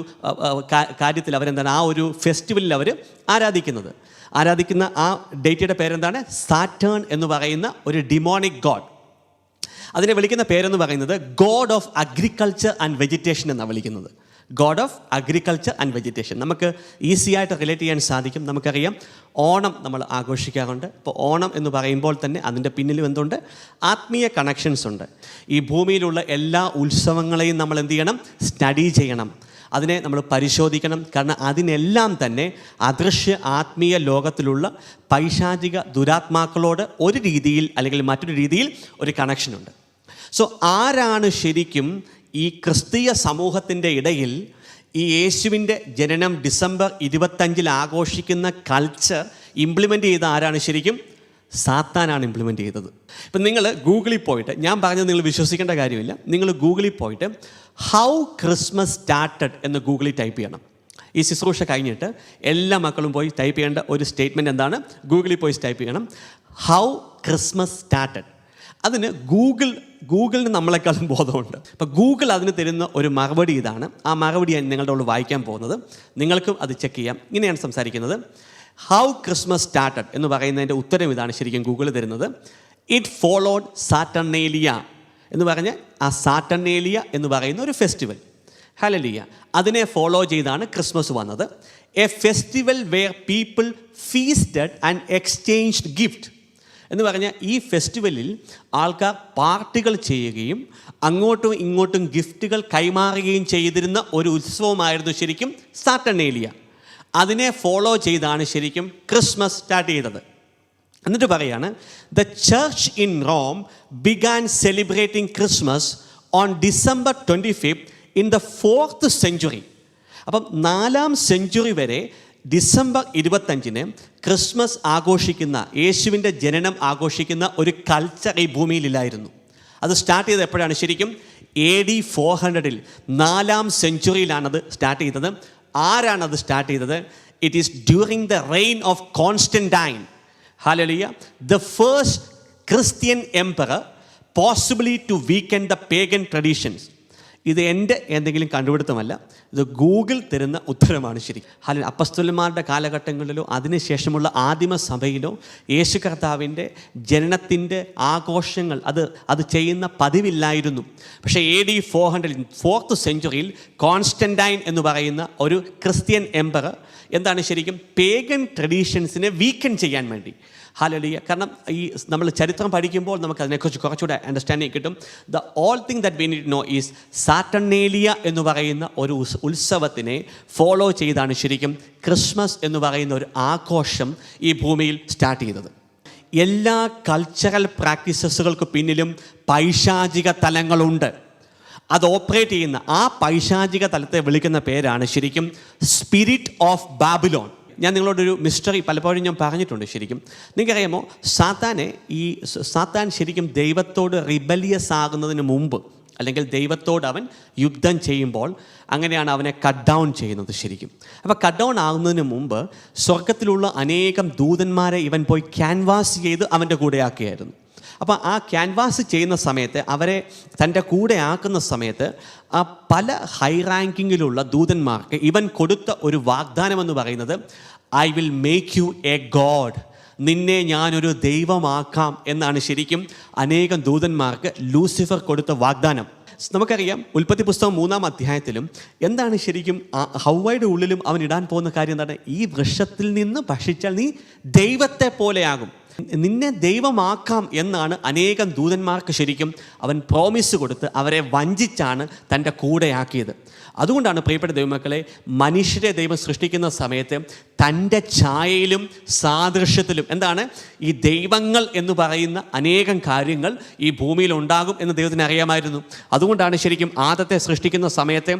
കാര്യത്തിൽ അവരെന്താണ്, ആ ഒരു ഫെസ്റ്റിവലിൽ അവർ ആരാധിക്കുന്ന ആ ഡേറ്റിയുടെ പേരെന്താണ്? സാറ്റേൺ എന്ന് പറയുന്ന ഒരു ഡിമോണിക് ഗോഡ്. അതിനെ വിളിക്കുന്ന പേരെന്ന് പറയുന്നത് God of agriculture and vegetation എന്നാണ് വിളിക്കുന്നത്. God of agriculture and vegetation. നമുക്ക് ഈസി ആയിട്ട് റിലേറ്റ് ചെയ്യാൻ സാധിക്കും. നമുക്കറിയാം, ഓണം നമ്മൾ ആഘോഷിക്കാറുണ്ട്. ഇപ്പോൾ ഓണം എന്ന് പറയുമ്പോൾ തന്നെ അതിൻ്റെ പിന്നിലും എന്തുണ്ട്? ആത്മീയ കണക്ഷൻസ് ഉണ്ട്. ഈ ഭൂമിയിലുള്ള എല്ലാ ഉത്സവങ്ങളെയും നമ്മൾ എന്ത് ചെയ്യണം? സ്റ്റഡി ചെയ്യണം, അതിനെ നമ്മൾ പരിശോധിക്കണം. കാരണം അതിനെല്ലാം തന്നെ അദൃശ്യ ആത്മീയ ലോകത്തിലുള്ള പൈശാചിക ദുരാത്മാക്കളോട് ഒരു രീതിയിൽ അല്ലെങ്കിൽ മറ്റൊരു രീതിയിൽ ഒരു കണക്ഷനുണ്ട്. സോ ആരാണ് ശരിക്കും ഈ ക്രിസ്തീയ സമൂഹത്തിൻ്റെ ഇടയിൽ ഈ യേശുവിൻ്റെ ജനനം ഡിസംബർ 25 ആഘോഷിക്കുന്ന കൾച്ചർ ഇംപ്ലിമെൻ്റ് ചെയ്ത ആരാണ് ശരിക്കും? സാത്താനാണ് ഇംപ്ലിമെൻ്റ് ചെയ്തത്. ഇപ്പം നിങ്ങൾ ഗൂഗിളിൽ പോയിട്ട്, ഞാൻ പറഞ്ഞത് നിങ്ങൾ വിശ്വസിക്കേണ്ട കാര്യമില്ല, നിങ്ങൾ ഗൂഗിളിൽ പോയിട്ട് ഹൗ ക്രിസ്മസ് സ്റ്റാർട്ടഡ് എന്ന് ഗൂഗിളിൽ ടൈപ്പ് ചെയ്യണം. ഈ ശുശ്രൂഷ കഴിഞ്ഞിട്ട് എല്ലാ മക്കളും പോയി ടൈപ്പ് ചെയ്യേണ്ട ഒരു സ്റ്റേറ്റ്മെൻറ്റ് എന്താണ്? ഗൂഗിളിൽ പോയി ടൈപ്പ് ചെയ്യണം, ഹൗ ക്രിസ്മസ് സ്റ്റാർട്ടഡ്. അതിന് ഗൂഗിളിന് നമ്മളെക്കാളും ബോധമുണ്ട്. അപ്പോൾ ഗൂഗിൾ അതിന് തരുന്ന ഒരു മറുപടി ഇതാണ്. ആ മറുപടി ഞാൻ നിങ്ങളുടെ ഉള്ളിൽ വായിക്കാൻ പോകുന്നത്. നിങ്ങൾക്കും അത് ചെക്ക് ചെയ്യാം. ഇങ്ങനെയാണ് സംസാരിക്കുന്നത്. ഹൗ ക്രിസ്മസ് സ്റ്റാർട്ടഡ് എന്ന് പറയുന്നതിൻ്റെ ഉത്തരം ഇതാണ് ശരിക്കും ഗൂഗിൾ തരുന്നത്. ഇറ്റ് ഫോളോഡ് സാറ്റർനേലിയ എന്ന് പറഞ്ഞ് ആ സാറ്റർനേലിയ എന്ന് പറയുന്ന ഒരു ഫെസ്റ്റിവൽ, ഹല്ലേലൂയ, അതിനെ ഫോളോ ചെയ്താണ് ക്രിസ്മസ് വന്നത്. A festival where people feasted and exchanged gift എന്ന് പറഞ്ഞാൽ ഈ ഫെസ്റ്റിവലിൽ ആൾക്കാർ പാർട്ടികൾ ചെയ്യുകയും അങ്ങോട്ടും ഇങ്ങോട്ടും ഗിഫ്റ്റുകൾ കൈമാറുകയും ചെയ്തിരുന്ന ഒരു ഉത്സവമായിരുന്നു ശരിക്കും സാറ്റർനേലിയ. അതിനെ ഫോളോ ചെയ്താണ് ശരിക്കും ക്രിസ്മസ് സ്റ്റാർട്ട് ചെയ്തത്. എന്നിട്ട് പറയാണ്, the church in Rome began celebrating Christmas on December 25 in the 4th century. അപ്പം 4ാം സെഞ്ച്വറി വരെ ഡിസംബർ 25 ക്രിസ്മസ് ആഘോഷിക്കുന്ന, യേശുവിൻ്റെ ജനനം ആഘോഷിക്കുന്ന ഒരു കൾച്ചർ ഈ ഭൂമിയിലില്ലായിരുന്നു. അത് സ്റ്റാർട്ട് ചെയ്തത് എപ്പോഴാണ്? ശരിക്കും AD 400 4ാം സെഞ്ച്വറിയിലാണത് സ്റ്റാർട്ട് ചെയ്തത്. ആരാണത് സ്റ്റാർട്ട് ചെയ്തത്? It is during the reign of Constantine, hallelujah, the first Christian emperor, possibly to weaken the pagan traditions. ഇത് എൻ്റെ എന്തെങ്കിലും കണ്ടുപിടുത്തമല്ല, ഇത് ഗൂഗിൾ തരുന്ന ഉത്തരമാണ് ശരി. അല്ലെങ്കിൽ അപ്പസ്തോലന്മാരുടെ കാലഘട്ടങ്ങളിലോ അതിനുശേഷമുള്ള ആദിമ സഭയിലോ യേശു കർത്താവിൻ്റെ ജനനത്തിൻ്റെ ആഘോഷങ്ങൾ അത് ചെയ്യുന്ന പതിവില്ലായിരുന്നു. പക്ഷേ AD 400 4th century കോൺസ്റ്റന്റൈൻ എന്ന് പറയുന്ന ഒരു ക്രിസ്ത്യൻ എംപറർ എന്താണ് ശരിക്കും പേഗൻ ട്രഡീഷൻസിനെ വീക്കൻ ചെയ്യാൻ വേണ്ടി, ഹല്ലേലൂയ. കാരണം ഈ നമ്മൾ ചരിത്രം പഠിക്കുമ്പോൾ നമുക്ക് അതിനെക്കുറിച്ച് കുറച്ചുകൂടെ അണ്ടർസ്റ്റാൻഡിങ് കിട്ടും. The all thing that we need to know is Saturnalia എന്ന് പറയുന്ന ഒരു ഉത്സവത്തിനെ ഫോളോ ചെയ്താണ് ശരിക്കും ക്രിസ്മസ് എന്ന് പറയുന്ന ഒരു ആഘോഷം ഈ ഭൂമിയിൽ സ്റ്റാർട്ട് ചെയ്തത്. എല്ലാ കൾച്ചറൽ പ്രാക്ടീസസുകൾക്ക് പിന്നിലും പൈശാചിക തലങ്ങളുണ്ട്. അത് ഓപ്പറേറ്റ് ചെയ്യുന്ന ആ പൈശാചിക തലത്തെ വിളിക്കുന്ന പേരാണ് ശരിക്കും സ്പിരിറ്റ് ഓഫ് ബാബിലോൺ. ഞാൻ നിങ്ങളോടൊരു മിസ്റ്ററി പലപ്പോഴും ഞാൻ പറഞ്ഞിട്ടുണ്ട്. ശരിക്കും നിങ്ങൾക്കറിയാമോ, സാത്താൻ ശരിക്കും ദൈവത്തോട് റിബലിയസ് ആകുന്നതിന് മുമ്പ്, അല്ലെങ്കിൽ ദൈവത്തോട് അവൻ യുദ്ധം ചെയ്യുമ്പോൾ അങ്ങനെയാണ് അവനെ കട്ട് ഡൗൺ ചെയ്യുന്നത് ശരിക്കും. അപ്പോൾ കട്ട് ഡൗൺ ആകുന്നതിന് മുമ്പ് സ്വർഗത്തിലുള്ള അനേകം ദൂതന്മാരെ ഇവൻ പോയി ക്യാൻവാസ് ചെയ്ത് അവൻ്റെ കൂടെ ആക്കിയായിരുന്നു. അപ്പോൾ ആ ക്യാൻവാസ് ചെയ്യുന്ന സമയത്ത്, അവരെ തൻ്റെ കൂടെ ആക്കുന്ന സമയത്ത്, ആ പല ഹൈ റാങ്കിങ്ങിലുള്ള ദൂതന്മാർക്ക് ഇവൻ കൊടുത്ത ഒരു വാഗ്ദാനം എന്ന് പറയുന്നത്, I will make you A God, നിന്നെ ഞാനൊരു ദൈവമാക്കാം എന്നാണ് ശരിക്കും അനേകം ദൂതന്മാർക്ക് ലൂസിഫർ കൊടുത്ത വാഗ്ദാനം. നമുക്കറിയാം, ഉൽപ്പത്തി പുസ്തകം 3ാം അധ്യായത്തിലും എന്താണ് ശരിക്കും ഹവ്വയുടെ ഉള്ളിലും അവൻ ഇടാൻ പോകുന്ന കാര്യം എന്താണ്? ഈ വൃക്ഷത്തിൽ നിന്ന് ഭക്ഷിച്ചാൽ നീ ദൈവത്തെ പോലെയാകും, നിന്നെ ദൈവമാക്കാം എന്നാണ് അനേകം ദൂതന്മാർക്ക് ശരിക്കും അവൻ പ്രോമിസ് കൊടുത്ത് അവരെ വഞ്ചിച്ചാണ് തൻ്റെ കൂടെയാക്കിയത്. അതുകൊണ്ടാണ് പ്രിയപ്പെട്ട ദൈവമക്കളെ, മനുഷ്യരെ ദൈവം സൃഷ്ടിക്കുന്ന സമയത്ത് തൻ്റെ ഛായയിലും സാദൃശ്യത്തിലും എന്താണ് ഈ ദൈവങ്ങൾ എന്ന് പറയുന്ന അനേകം കാര്യങ്ങൾ ഈ ഭൂമിയിൽ ഉണ്ടാകും എന്ന് ദൈവത്തിന് അറിയാമായിരുന്നു. അതുകൊണ്ടാണ് ശരിക്കും ആദത്തെ സൃഷ്ടിക്കുന്ന സമയത്ത്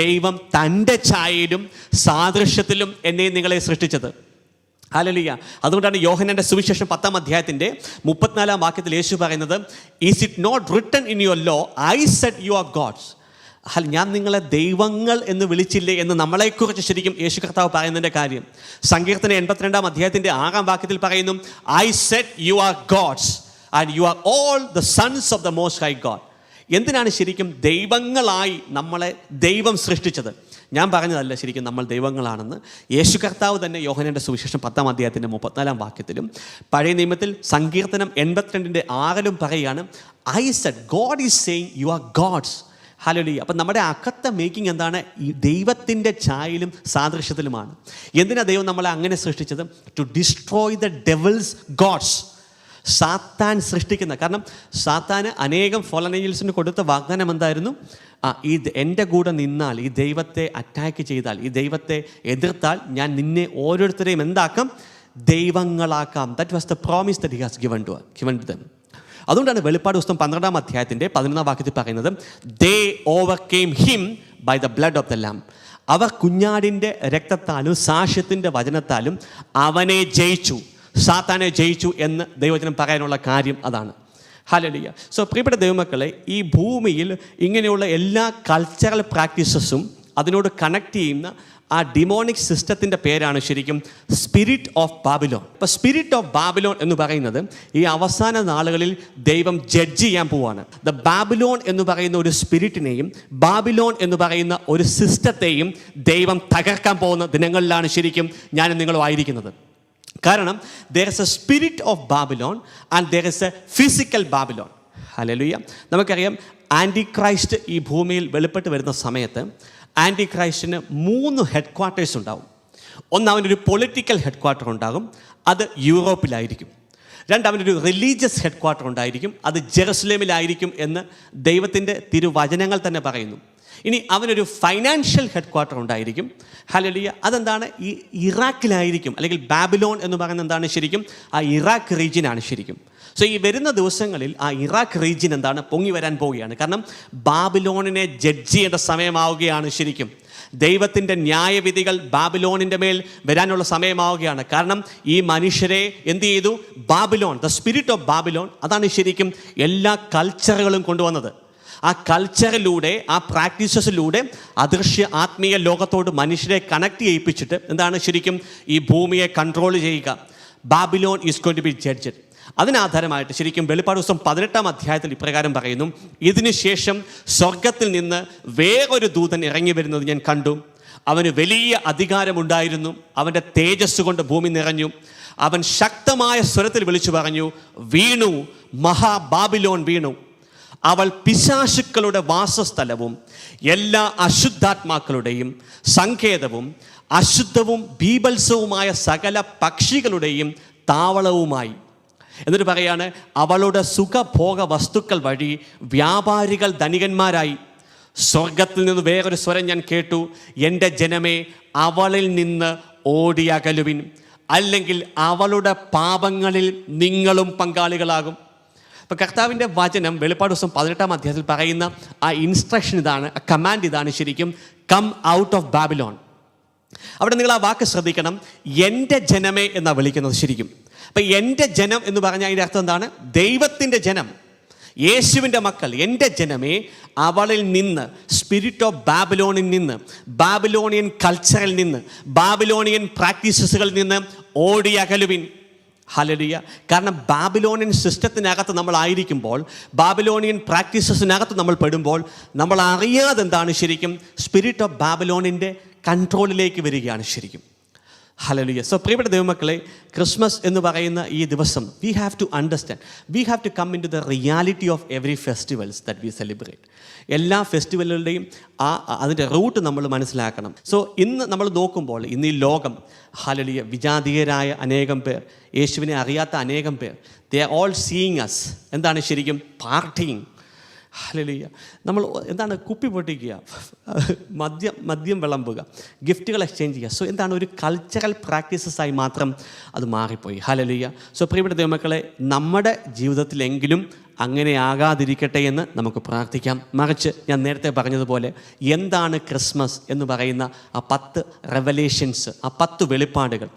ദൈവം തൻ്റെ ഛായയിലും സാദൃശ്യത്തിലും എന്നെ നിങ്ങളെ സൃഷ്ടിച്ചത്. ഹല്ലേലൂയ. അതുകൊണ്ടാണ് യോഹന്നാന്റെ സുവിശേഷം 10ാം അധ്യായത്തിൻ്റെ 34ാം വാക്യത്തിൽ യേശു പറയുന്നത്, is it not written in your law, I said you are gods. ഞാൻ നിങ്ങളെ ദൈവങ്ങൾ എന്ന് വിളിച്ചില്ലേ എന്ന് നമ്മളെക്കുറിച്ച് ശരിക്കും യേശു കർത്താവ് പറയുന്നതിൻ്റെ കാര്യം. സങ്കീർത്തനം 82 അധ്യായത്തിൻ്റെ 6 വാക്യത്തിൽ പറയുന്നു, I said you are gods and you are all the sons of the most high God. എന്തിനാണ് ശരിക്കും ദൈവങ്ങളായി നമ്മളെ ദൈവം സൃഷ്ടിച്ചത്? ഞാൻ പറഞ്ഞതല്ല ശരിക്കും നമ്മൾ ദൈവങ്ങളാണെന്ന്. യേശു കർത്താവ് തന്നെ യോഹന്നാന്റെ സുവിശേഷം 10 അധ്യായത്തിൻ്റെ 34 വാക്യത്തിലും പഴയ നിയമത്തിൽ സങ്കീർത്തനം 82:6 പറയുകയാണ്, I said God is saying you are gods. Hallelujah. അപ്പം നമ്മുടെ അകത്തെ മേക്കിംഗ് എന്താണ്? ഈ ദൈവത്തിൻ്റെ ഛായയിലും സാദൃശ്യത്തിലുമാണ്. എന്തിനാണ് ദൈവം നമ്മളെ അങ്ങനെ സൃഷ്ടിച്ചത്? To destroy the devils gods. സാത്താൻ സൃഷ്ടിക്കുന്ന, കാരണം സാത്താന് അനേകം ഫോളൻ ഏഞ്ചൽസിന് കൊടുത്ത വാഗ്ദാനം എന്തായിരുന്നു? ഈ എൻ്റെ കൂടെ നിന്നാൽ, ഈ ദൈവത്തെ അറ്റാക്ക് ചെയ്താൽ, ഈ ദൈവത്തെ എതിർത്താൽ ഞാൻ നിന്നെ ഓരോരുത്തരെയും എന്താക്കാം? ദൈവങ്ങളാക്കാം. That was the promise that he has given to them. അതുകൊണ്ടാണ് വെളിപ്പാട് പുസ്തകം 12 അധ്യായത്തിൻ്റെ 11 വാക്യത്തിൽ പറയുന്നത്, they overcame him by the blood of the lamb. അവർ കുഞ്ഞാടിൻ്റെ രക്തത്താലും സാക്ഷ്യത്തിൻ്റെ വചനത്താലും അവനെ ജയിച്ചു, സാത്താനെ ജയിച്ചു എന്ന് ദൈവവചനം പറയാനുള്ള കാര്യം അതാണ്. ഹല്ലേലൂയ. സോ പ്രിയപ്പെട്ട ദൈവമക്കളെ, ഈ ഭൂമിയിൽ ഇങ്ങനെയുള്ള എല്ലാ കൾച്ചറൽ പ്രാക്ടീസസും അതിനോട് കണക്ട് ചെയ്യുന്ന ആ ഡിമോണിക് സിസ്റ്റത്തിൻ്റെ പേരാണ് ശരിക്കും സ്പിരിറ്റ് ഓഫ് ബാബിലോൺ. അപ്പോൾ സ്പിരിറ്റ് ഓഫ് ബാബിലോൺ എന്ന് പറയുന്നത് ഈ അവസാന നാളുകളിൽ ദൈവം ജഡ്ജ് ചെയ്യാൻ പോവാണ്. ദ ബാബിലോൺ എന്ന് പറയുന്ന ഒരു സ്പിരിറ്റിനെയും ബാബിലോൺ എന്ന് പറയുന്ന ഒരു സിസ്റ്റത്തെയും ദൈവം തകർക്കാൻ പോകുന്ന ദിനങ്ങളിലാണ് ശരിക്കും ഞാനും നിങ്ങളും ആയിരിക്കുന്നത്. കാരണം there is a spirit of Babylon and there is a physical Babylon. Hallelujah. നമുക്കറിയാം ആൻറ്റി ക്രൈസ്റ്റ് ഈ ഭൂമിയിൽ വെളിപ്പെട്ട് വരുന്ന സമയത്ത് ആൻറ്റി ക്രൈസ്റ്റിന് 3 ഹെഡ് ക്വാർട്ടേഴ്സ് ഉണ്ടാവും. ഒന്ന്, അവനൊരു പൊളിറ്റിക്കൽ ഹെഡ് ക്വാർട്ടർ ഉണ്ടാകും, അത് യൂറോപ്പിലായിരിക്കും. 2, അവനൊരു റിലീജിയസ് ഹെഡ് ക്വാർട്ടർ ഉണ്ടായിരിക്കും, അത് ജെറുസലേമിലായിരിക്കും എന്ന് ദൈവത്തിൻ്റെ തിരുവചനങ്ങൾ തന്നെ പറയുന്നു. ഇനി അവനൊരു ഫൈനാൻഷ്യൽ ഹെഡ് ക്വാർട്ടർ ഉണ്ടായിരിക്കും. ഹല്ലേലൂയ. അതെന്താണ്? ഈ ഇറാഖിലായിരിക്കും, അല്ലെങ്കിൽ ബാബിലോൺ എന്ന് പറയുന്നത് എന്താണ്? ശരിക്കും ആ ഇറാഖ് റീജിയനാണ് ശരിക്കും. സോ ഈ വരുന്ന ദിവസങ്ങളിൽ ആ ഇറാഖ് റീജിയൻ എന്താണ്? പൊങ്ങി വരാൻ പോവുകയാണ്. കാരണം ബാബിലോണിനെ ജഡ്ജ് ചെയ്യേണ്ട സമയമാവുകയാണ് ശരിക്കും. ദൈവത്തിൻ്റെ ന്യായവിധികൾ ബാബിലോണിൻ്റെ മേൽ വരാനുള്ള സമയമാവുകയാണ്. കാരണം ഈ മനുഷ്യരെ എന്ത് ചെയ്തു? Babylon, the spirit of Babylon, അതാണ് ശരിക്കും എല്ലാ കൾച്ചറുകളും കൊണ്ടുവന്നത്. ആ കൾച്ചറിലൂടെ, ആ പ്രാക്ടീസസിലൂടെ അദൃശ്യ ആത്മീയ ലോകത്തോട് മനുഷ്യരെ കണക്ട് ചെയ്യിപ്പിച്ചിട്ട് എന്താണ് ശരിക്കും ഈ ഭൂമിയെ കൺട്രോൾ ചെയ്യുക. Babylon is going to be judged. അതിനാധാരമായിട്ട് ശരിക്കും വെളിപ്പാട് പുസ്തകം 18 അധ്യായത്തിൽ ഇപ്രകാരം പറയുന്നു, ഇതിനുശേഷം സ്വർഗത്തിൽ നിന്ന് വേറൊരു ദൂതൻ ഇറങ്ങി വരുന്നത് ഞാൻ കണ്ടു. അവന് വലിയ അധികാരമുണ്ടായിരുന്നു, അവൻ്റെ തേജസ് കൊണ്ട് ഭൂമി നിറഞ്ഞു. അവൻ ശക്തമായ സ്വരത്തിൽ വിളിച്ചു പറഞ്ഞു, വീണു, മഹാബാബിലോൺ വീണു, അവൾ പിശാചുക്കളുടെ വാസസ്ഥലവും എല്ലാ അശുദ്ധാത്മാക്കളുടെയും സങ്കേതവും അശുദ്ധവും ബീഭത്സവുമായ സകല പക്ഷികളുടെയും താവളവുമായി. എന്നിട്ട് പറയാണ്, അവളുടെ സുഖഭോഗ വസ്തുക്കൾ വഴി വ്യാപാരികൾ ധനികന്മാരായി. സ്വർഗത്തിൽ നിന്ന് വേറൊരു സ്വരം ഞാൻ കേട്ടു, എൻ്റെ ജനമേ, അവളിൽ നിന്ന് ഓടിയകലുവിൻ, അല്ലെങ്കിൽ അവളുടെ പാപങ്ങളിൽ നിങ്ങളും പങ്കാളികളാകും. അപ്പോൾ കർത്താവിൻ്റെ വചനം വെളിപ്പാട് ദിവസം 18 അധ്യായത്തിൽ പറയുന്ന ആ ഇൻസ്ട്രക്ഷൻ ഇതാണ്, ആ കമാൻഡ് ഇതാണ് ശരിക്കും, കം ഔട്ട് ഓഫ് ബാബിലോൺ. അവിടെ നിങ്ങൾ ആ വാക്ക് ശ്രദ്ധിക്കണം, എൻ്റെ ജനമേ എന്നാണ് വിളിക്കുന്നത് ശരിക്കും. അപ്പം എൻ്റെ ജനം എന്ന് പറഞ്ഞാൽ അതിൻ്റെ അർത്ഥം എന്താണ്? ദൈവത്തിൻ്റെ ജനം, യേശുവിൻ്റെ മക്കൾ, എൻ്റെ ജനമേ, അവളിൽ നിന്ന്, സ്പിരിറ്റ് ഓഫ് ബാബിലോണിൽ നിന്ന്, ബാബിലോണിയൻ കൾച്ചറിൽ നിന്ന്, ബാബിലോണിയൻ പ്രാക്ടീസസുകളിൽ നിന്ന് ഓടിയകലുവിൻ. ഹല്ലേലൂയ. കാരണം ബാബിലോണിയൻ സിസ്റ്റത്തിനകത്ത് നമ്മളായിരിക്കുമ്പോൾ, ബാബിലോണിയൻ പ്രാക്ടീസസിനകത്ത് നമ്മൾ പെടുമ്പോൾ, നമ്മൾ അറിയാതെ എന്താണ് ശരിക്കും സ്പിരിറ്റ് ഓഫ് ബാബിലോണിൻ്റെ കൺട്രോളിലേക്ക് വരികയാണ് ശരിക്കും. ഹല്ലേലൂയ. സോ പ്രിയപ്പെട്ട ദൈവമക്കളെ, ക്രിസ്മസ് എന്ന് പറയുന്ന ഈ ദിവസം we have to understand, we have to come into the reality of every festivals that we celebrate. എല്ലാ ഫെസ്റ്റിവലുകളുടെയും അതിൻ്റെ റൂട്ട് നമ്മൾ മനസ്സിലാക്കണം. സോ ഇന്ന് നമ്മൾ നോക്കുമ്പോൾ, ഇന്ന് ഈ ലോകം, ഹല്ലേലൂയ, വിജാതീയരായ അനേകം പേർ, യേശുവിനെ അറിയാത്ത അനേകം പേർ, they are all seeing us. എന്താണ് ശരിക്കും? പാർട്ടിങ്. ഹല്ലേലൂയ. നമ്മൾ എന്താണ്? കുപ്പി പൊട്ടിക്കുക, മദ്യം വിളമ്പുക, ഗിഫ്റ്റുകൾ എക്സ്ചേഞ്ച് ചെയ്യുക. സോ എന്താണ്? ഒരു കൾച്ചറൽ പ്രാക്ടീസസായി മാത്രം അത് മാറിപ്പോയി. ഹല്ലേലൂയ. സോ പ്രിയപ്പെട്ട ദൈവമക്കളെ, നമ്മുടെ ജീവിതത്തിലെങ്കിലും അങ്ങനെ ആകാതിരിക്കട്ടെ എന്ന് നമുക്ക് പ്രാർത്ഥിക്കാം. മറിച്ച് ഞാൻ നേരത്തെ പറഞ്ഞതുപോലെ, എന്താണ് ക്രിസ്മസ് എന്ന് പറയുന്ന ആ 10 റെവലേഷൻസ്, ആ 10 വെളിപ്പാടുകൾ,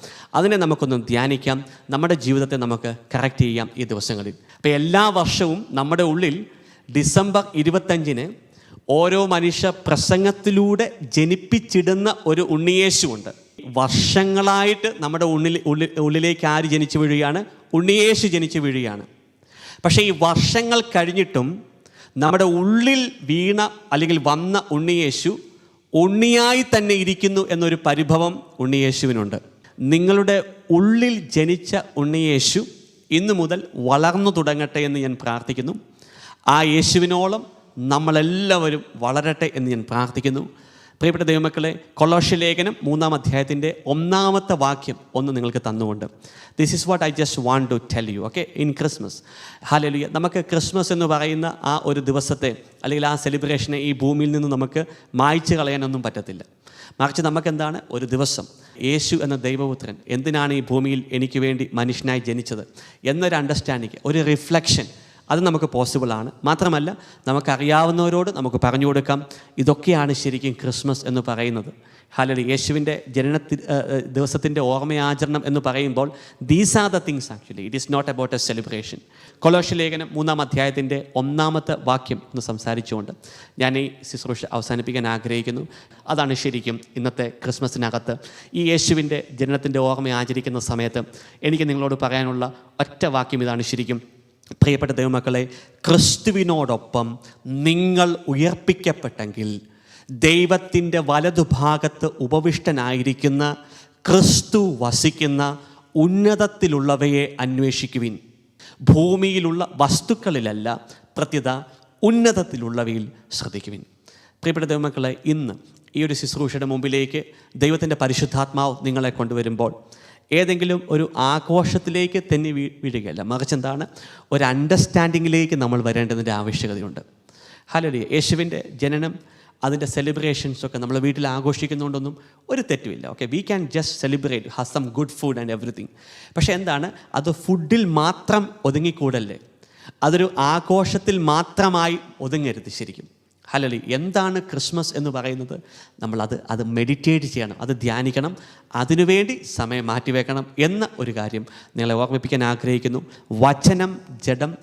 അതിനെ നമുക്കൊന്ന് ധ്യാനിക്കാം. നമ്മുടെ ജീവിതത്തെ നമുക്ക് കറക്റ്റ് ചെയ്യാം ഈ ദിവസങ്ങളിൽ. അപ്പോൾ എല്ലാ വർഷവും നമ്മുടെ ഉള്ളിൽ ഡിസംബർ 25 ഓരോ മനുഷ്യ പ്രസംഗത്തിലൂടെ ജനിപ്പിച്ചിടുന്ന ഒരു ഉണ്ണിയേശുവുണ്ട്. വർഷങ്ങളായിട്ട് നമ്മുടെ ഉള്ളിലേക്ക് ആര് ജനിച്ചു വീഴുകയാണ്? ഉണ്ണിയേശു ജനിച്ചു വീഴുകയാണ്. പക്ഷേ ഈ വർഷങ്ങൾ കഴിഞ്ഞിട്ടും നമ്മുടെ ഉള്ളിൽ വീണ അല്ലെങ്കിൽ വന്ന ഉണ്ണിയേശു ഉണ്ണിയായി തന്നെ ഇരിക്കുന്നു എന്നൊരു പരിഭവം ഉണ്ണിയേശുവിനുണ്ട്. നിങ്ങളുടെ ഉള്ളിൽ ജനിച്ച ഉണ്ണിയേശു ഇന്നു മുതൽ വളർന്നു തുടങ്ങട്ടെ എന്ന് ഞാൻ പ്രാർത്ഥിക്കുന്നു. ആ യേശുവിനോളം നമ്മളെല്ലാവരും വളരട്ടെ എന്ന് ഞാൻ പ്രാർത്ഥിക്കുന്നു. പ്രിയപ്പെട്ട ദൈവമക്കളെ, കൊളോസ്യ ലേഖനം 3-ാം അധ്യായത്തിൻ്റെ 1-ാമത്തെ വാക്യം ഒന്ന് നിങ്ങൾക്ക് തന്നുകൊണ്ട്, this is what I just want to tell you. Okay, in Christmas, hallelujah. നമുക്ക് ക്രിസ്മസ് എന്ന് പറയുന്ന ആ ഒരു ദിവസത്തെ അല്ലെങ്കിൽ ആ സെലിബ്രേഷനെ ഈ ഭൂമിയിൽ നിന്ന് നമുക്ക് മായ്ച്ചു കളയാനൊന്നും പറ്റത്തില്ല. മറിച്ച് നമുക്കെന്താണ്? ഒരു ദിവസം യേശു എന്ന ദൈവപുത്രൻ എന്തിനാണ് ഈ ഭൂമിയിൽ എനിക്ക് വേണ്ടി മനുഷ്യനായി ജനിച്ചത് എന്നൊരു അണ്ടർസ്റ്റാൻഡിങ്, ഒരു റിഫ്ലക്ഷൻ, അത് നമുക്ക് പോസിബിളാണ്. മാത്രമല്ല, നമുക്കറിയാവുന്നവരോട് നമുക്ക് പറഞ്ഞു കൊടുക്കാം, ഇതൊക്കെയാണ് ശരിക്കും ക്രിസ്മസ് എന്ന് പറയുന്നത്. ഹല്ലേലൂയ. യേശുവിൻ്റെ ദിവസത്തിൻ്റെ ഓർമ്മയാചരണം എന്ന് പറയുമ്പോൾ these are the things. Actually it is not about a celebration. കൊളോസ്യ ലേഖനം 3-ാം അധ്യായത്തിൻ്റെ 1-ാമത്തെ വാക്യം ഒന്ന് സംസാരിച്ചുകൊണ്ട് ഞാൻ ഈ ശുശ്രൂഷ അവസാനിപ്പിക്കാൻ ആഗ്രഹിക്കുന്നു. അതാണ് ശരിക്കും ഇന്നത്തെ ക്രിസ്മസിനകത്ത് ഈ യേശുവിൻ്റെ ജനനത്തിൻ്റെ ഓർമ്മ ആചരിക്കുന്ന സമയത്ത് എനിക്ക് നിങ്ങളോട് പറയാനുള്ള ഒറ്റ വാക്യം ഇതാണ്. ശരിക്കും പ്രിയപ്പെട്ട ദൈവമക്കളെ, ക്രിസ്തുവിനോടൊപ്പം നിങ്ങൾ ഉയർപ്പിക്കപ്പെട്ടെങ്കിൽ ദൈവത്തിൻ്റെ വലതുഭാഗത്ത് ഉപവിഷ്ടനായിരിക്കുന്ന ക്രിസ്തു വസിക്കുന്ന ഉന്നതത്തിലുള്ളവയെ അന്വേഷിക്കുവിൻ. ഭൂമിയിലുള്ള വസ്തുക്കളിലല്ല, പ്രത്യുത ഉന്നതത്തിലുള്ളവയിൽ ശ്രദ്ധിക്കുവിൻ. പ്രിയപ്പെട്ട ദൈവമക്കളെ, ഇന്ന് ഈ ഒരു ശുശ്രൂഷയുടെ മുമ്പിലേക്ക് ദൈവത്തിൻ്റെ പരിശുദ്ധാത്മാവ് നിങ്ങളെ കൊണ്ടുവരുമ്പോൾ ഏതെങ്കിലും ഒരു ആഘോഷത്തിലേക്ക് തന്നെ വീഴുകയല്ല, മറിച്ച് എന്താണ്? ഒരു അണ്ടർസ്റ്റാൻഡിങ്ങിലേക്ക് നമ്മൾ വരേണ്ടതിൻ്റെ ആവശ്യകതയുണ്ട്. ഹല്ലേലൂയ. യേശുവിൻ്റെ ജനനം, അതിൻ്റെ സെലിബ്രേഷൻസൊക്കെ നമ്മൾ വീട്ടിൽ ആഘോഷിക്കുന്നതുകൊണ്ടൊന്നും ഒരു തെറ്റുമില്ല. Okay, we can just celebrate, have some good food and everything. പക്ഷേ എന്താണ്? അത് ഫുഡിൽ മാത്രം ഒതുങ്ങിക്കൂടല്ലേ, അതൊരു ആഘോഷത്തിൽ മാത്രമായി ഒതുങ്ങരുത് ശരിക്കും. ഹല്ലേലൂയ. എന്താണ് ക്രിസ്മസ് എന്ന് പറയുന്നത്? അത് മെഡിറ്റേറ്റ് ചെയ്യണം, അത് ധ്യാനിക്കണം, അതിനുവേണ്ടി സമയം മാറ്റിവെക്കണം എന്ന ഒരു കാര്യം നിങ്ങളെ ഓർമ്മിപ്പിക്കാൻ ആഗ്രഹിക്കുന്നു. വചനം ജഡം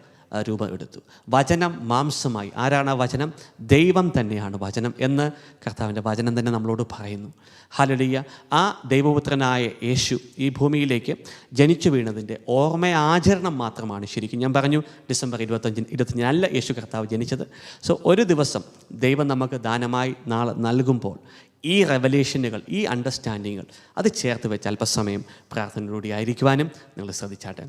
രൂപം എടുത്തു, വചനം മാംസമായി. ആരാണ് ആ വചനം? ദൈവം തന്നെയാണ് വചനം എന്ന് കർത്താവിൻ്റെ വചനം തന്നെ നമ്മളോട് പറയുന്നു. ഹല്ലേലൂയ. ആ ദൈവപുത്രനായ യേശു ഈ ഭൂമിയിലേക്ക് ജനിച്ചു വീണതിൻ്റെ ഓർമ്മയാചരണം മാത്രമാണ് ശരിക്കും. ഞാൻ പറഞ്ഞു ഡിസംബർ 25 അല്ല യേശു കർത്താവ് ജനിച്ചത്. സോ ഒരു ദിവസം ദൈവം നമുക്ക് ദാനമായി നാളെ നൽകുമ്പോൾ ഈ റെവലേഷനുകൾ, ഈ അണ്ടർസ്റ്റാൻഡിങ്ങുകൾ അത് ചേർത്ത് വെച്ച് അല്പസമയം പ്രാർത്ഥനയിലൂടെ ആയിരിക്കുവാനും നിങ്ങൾ ശ്രദ്ധിച്ചാട്ടെ.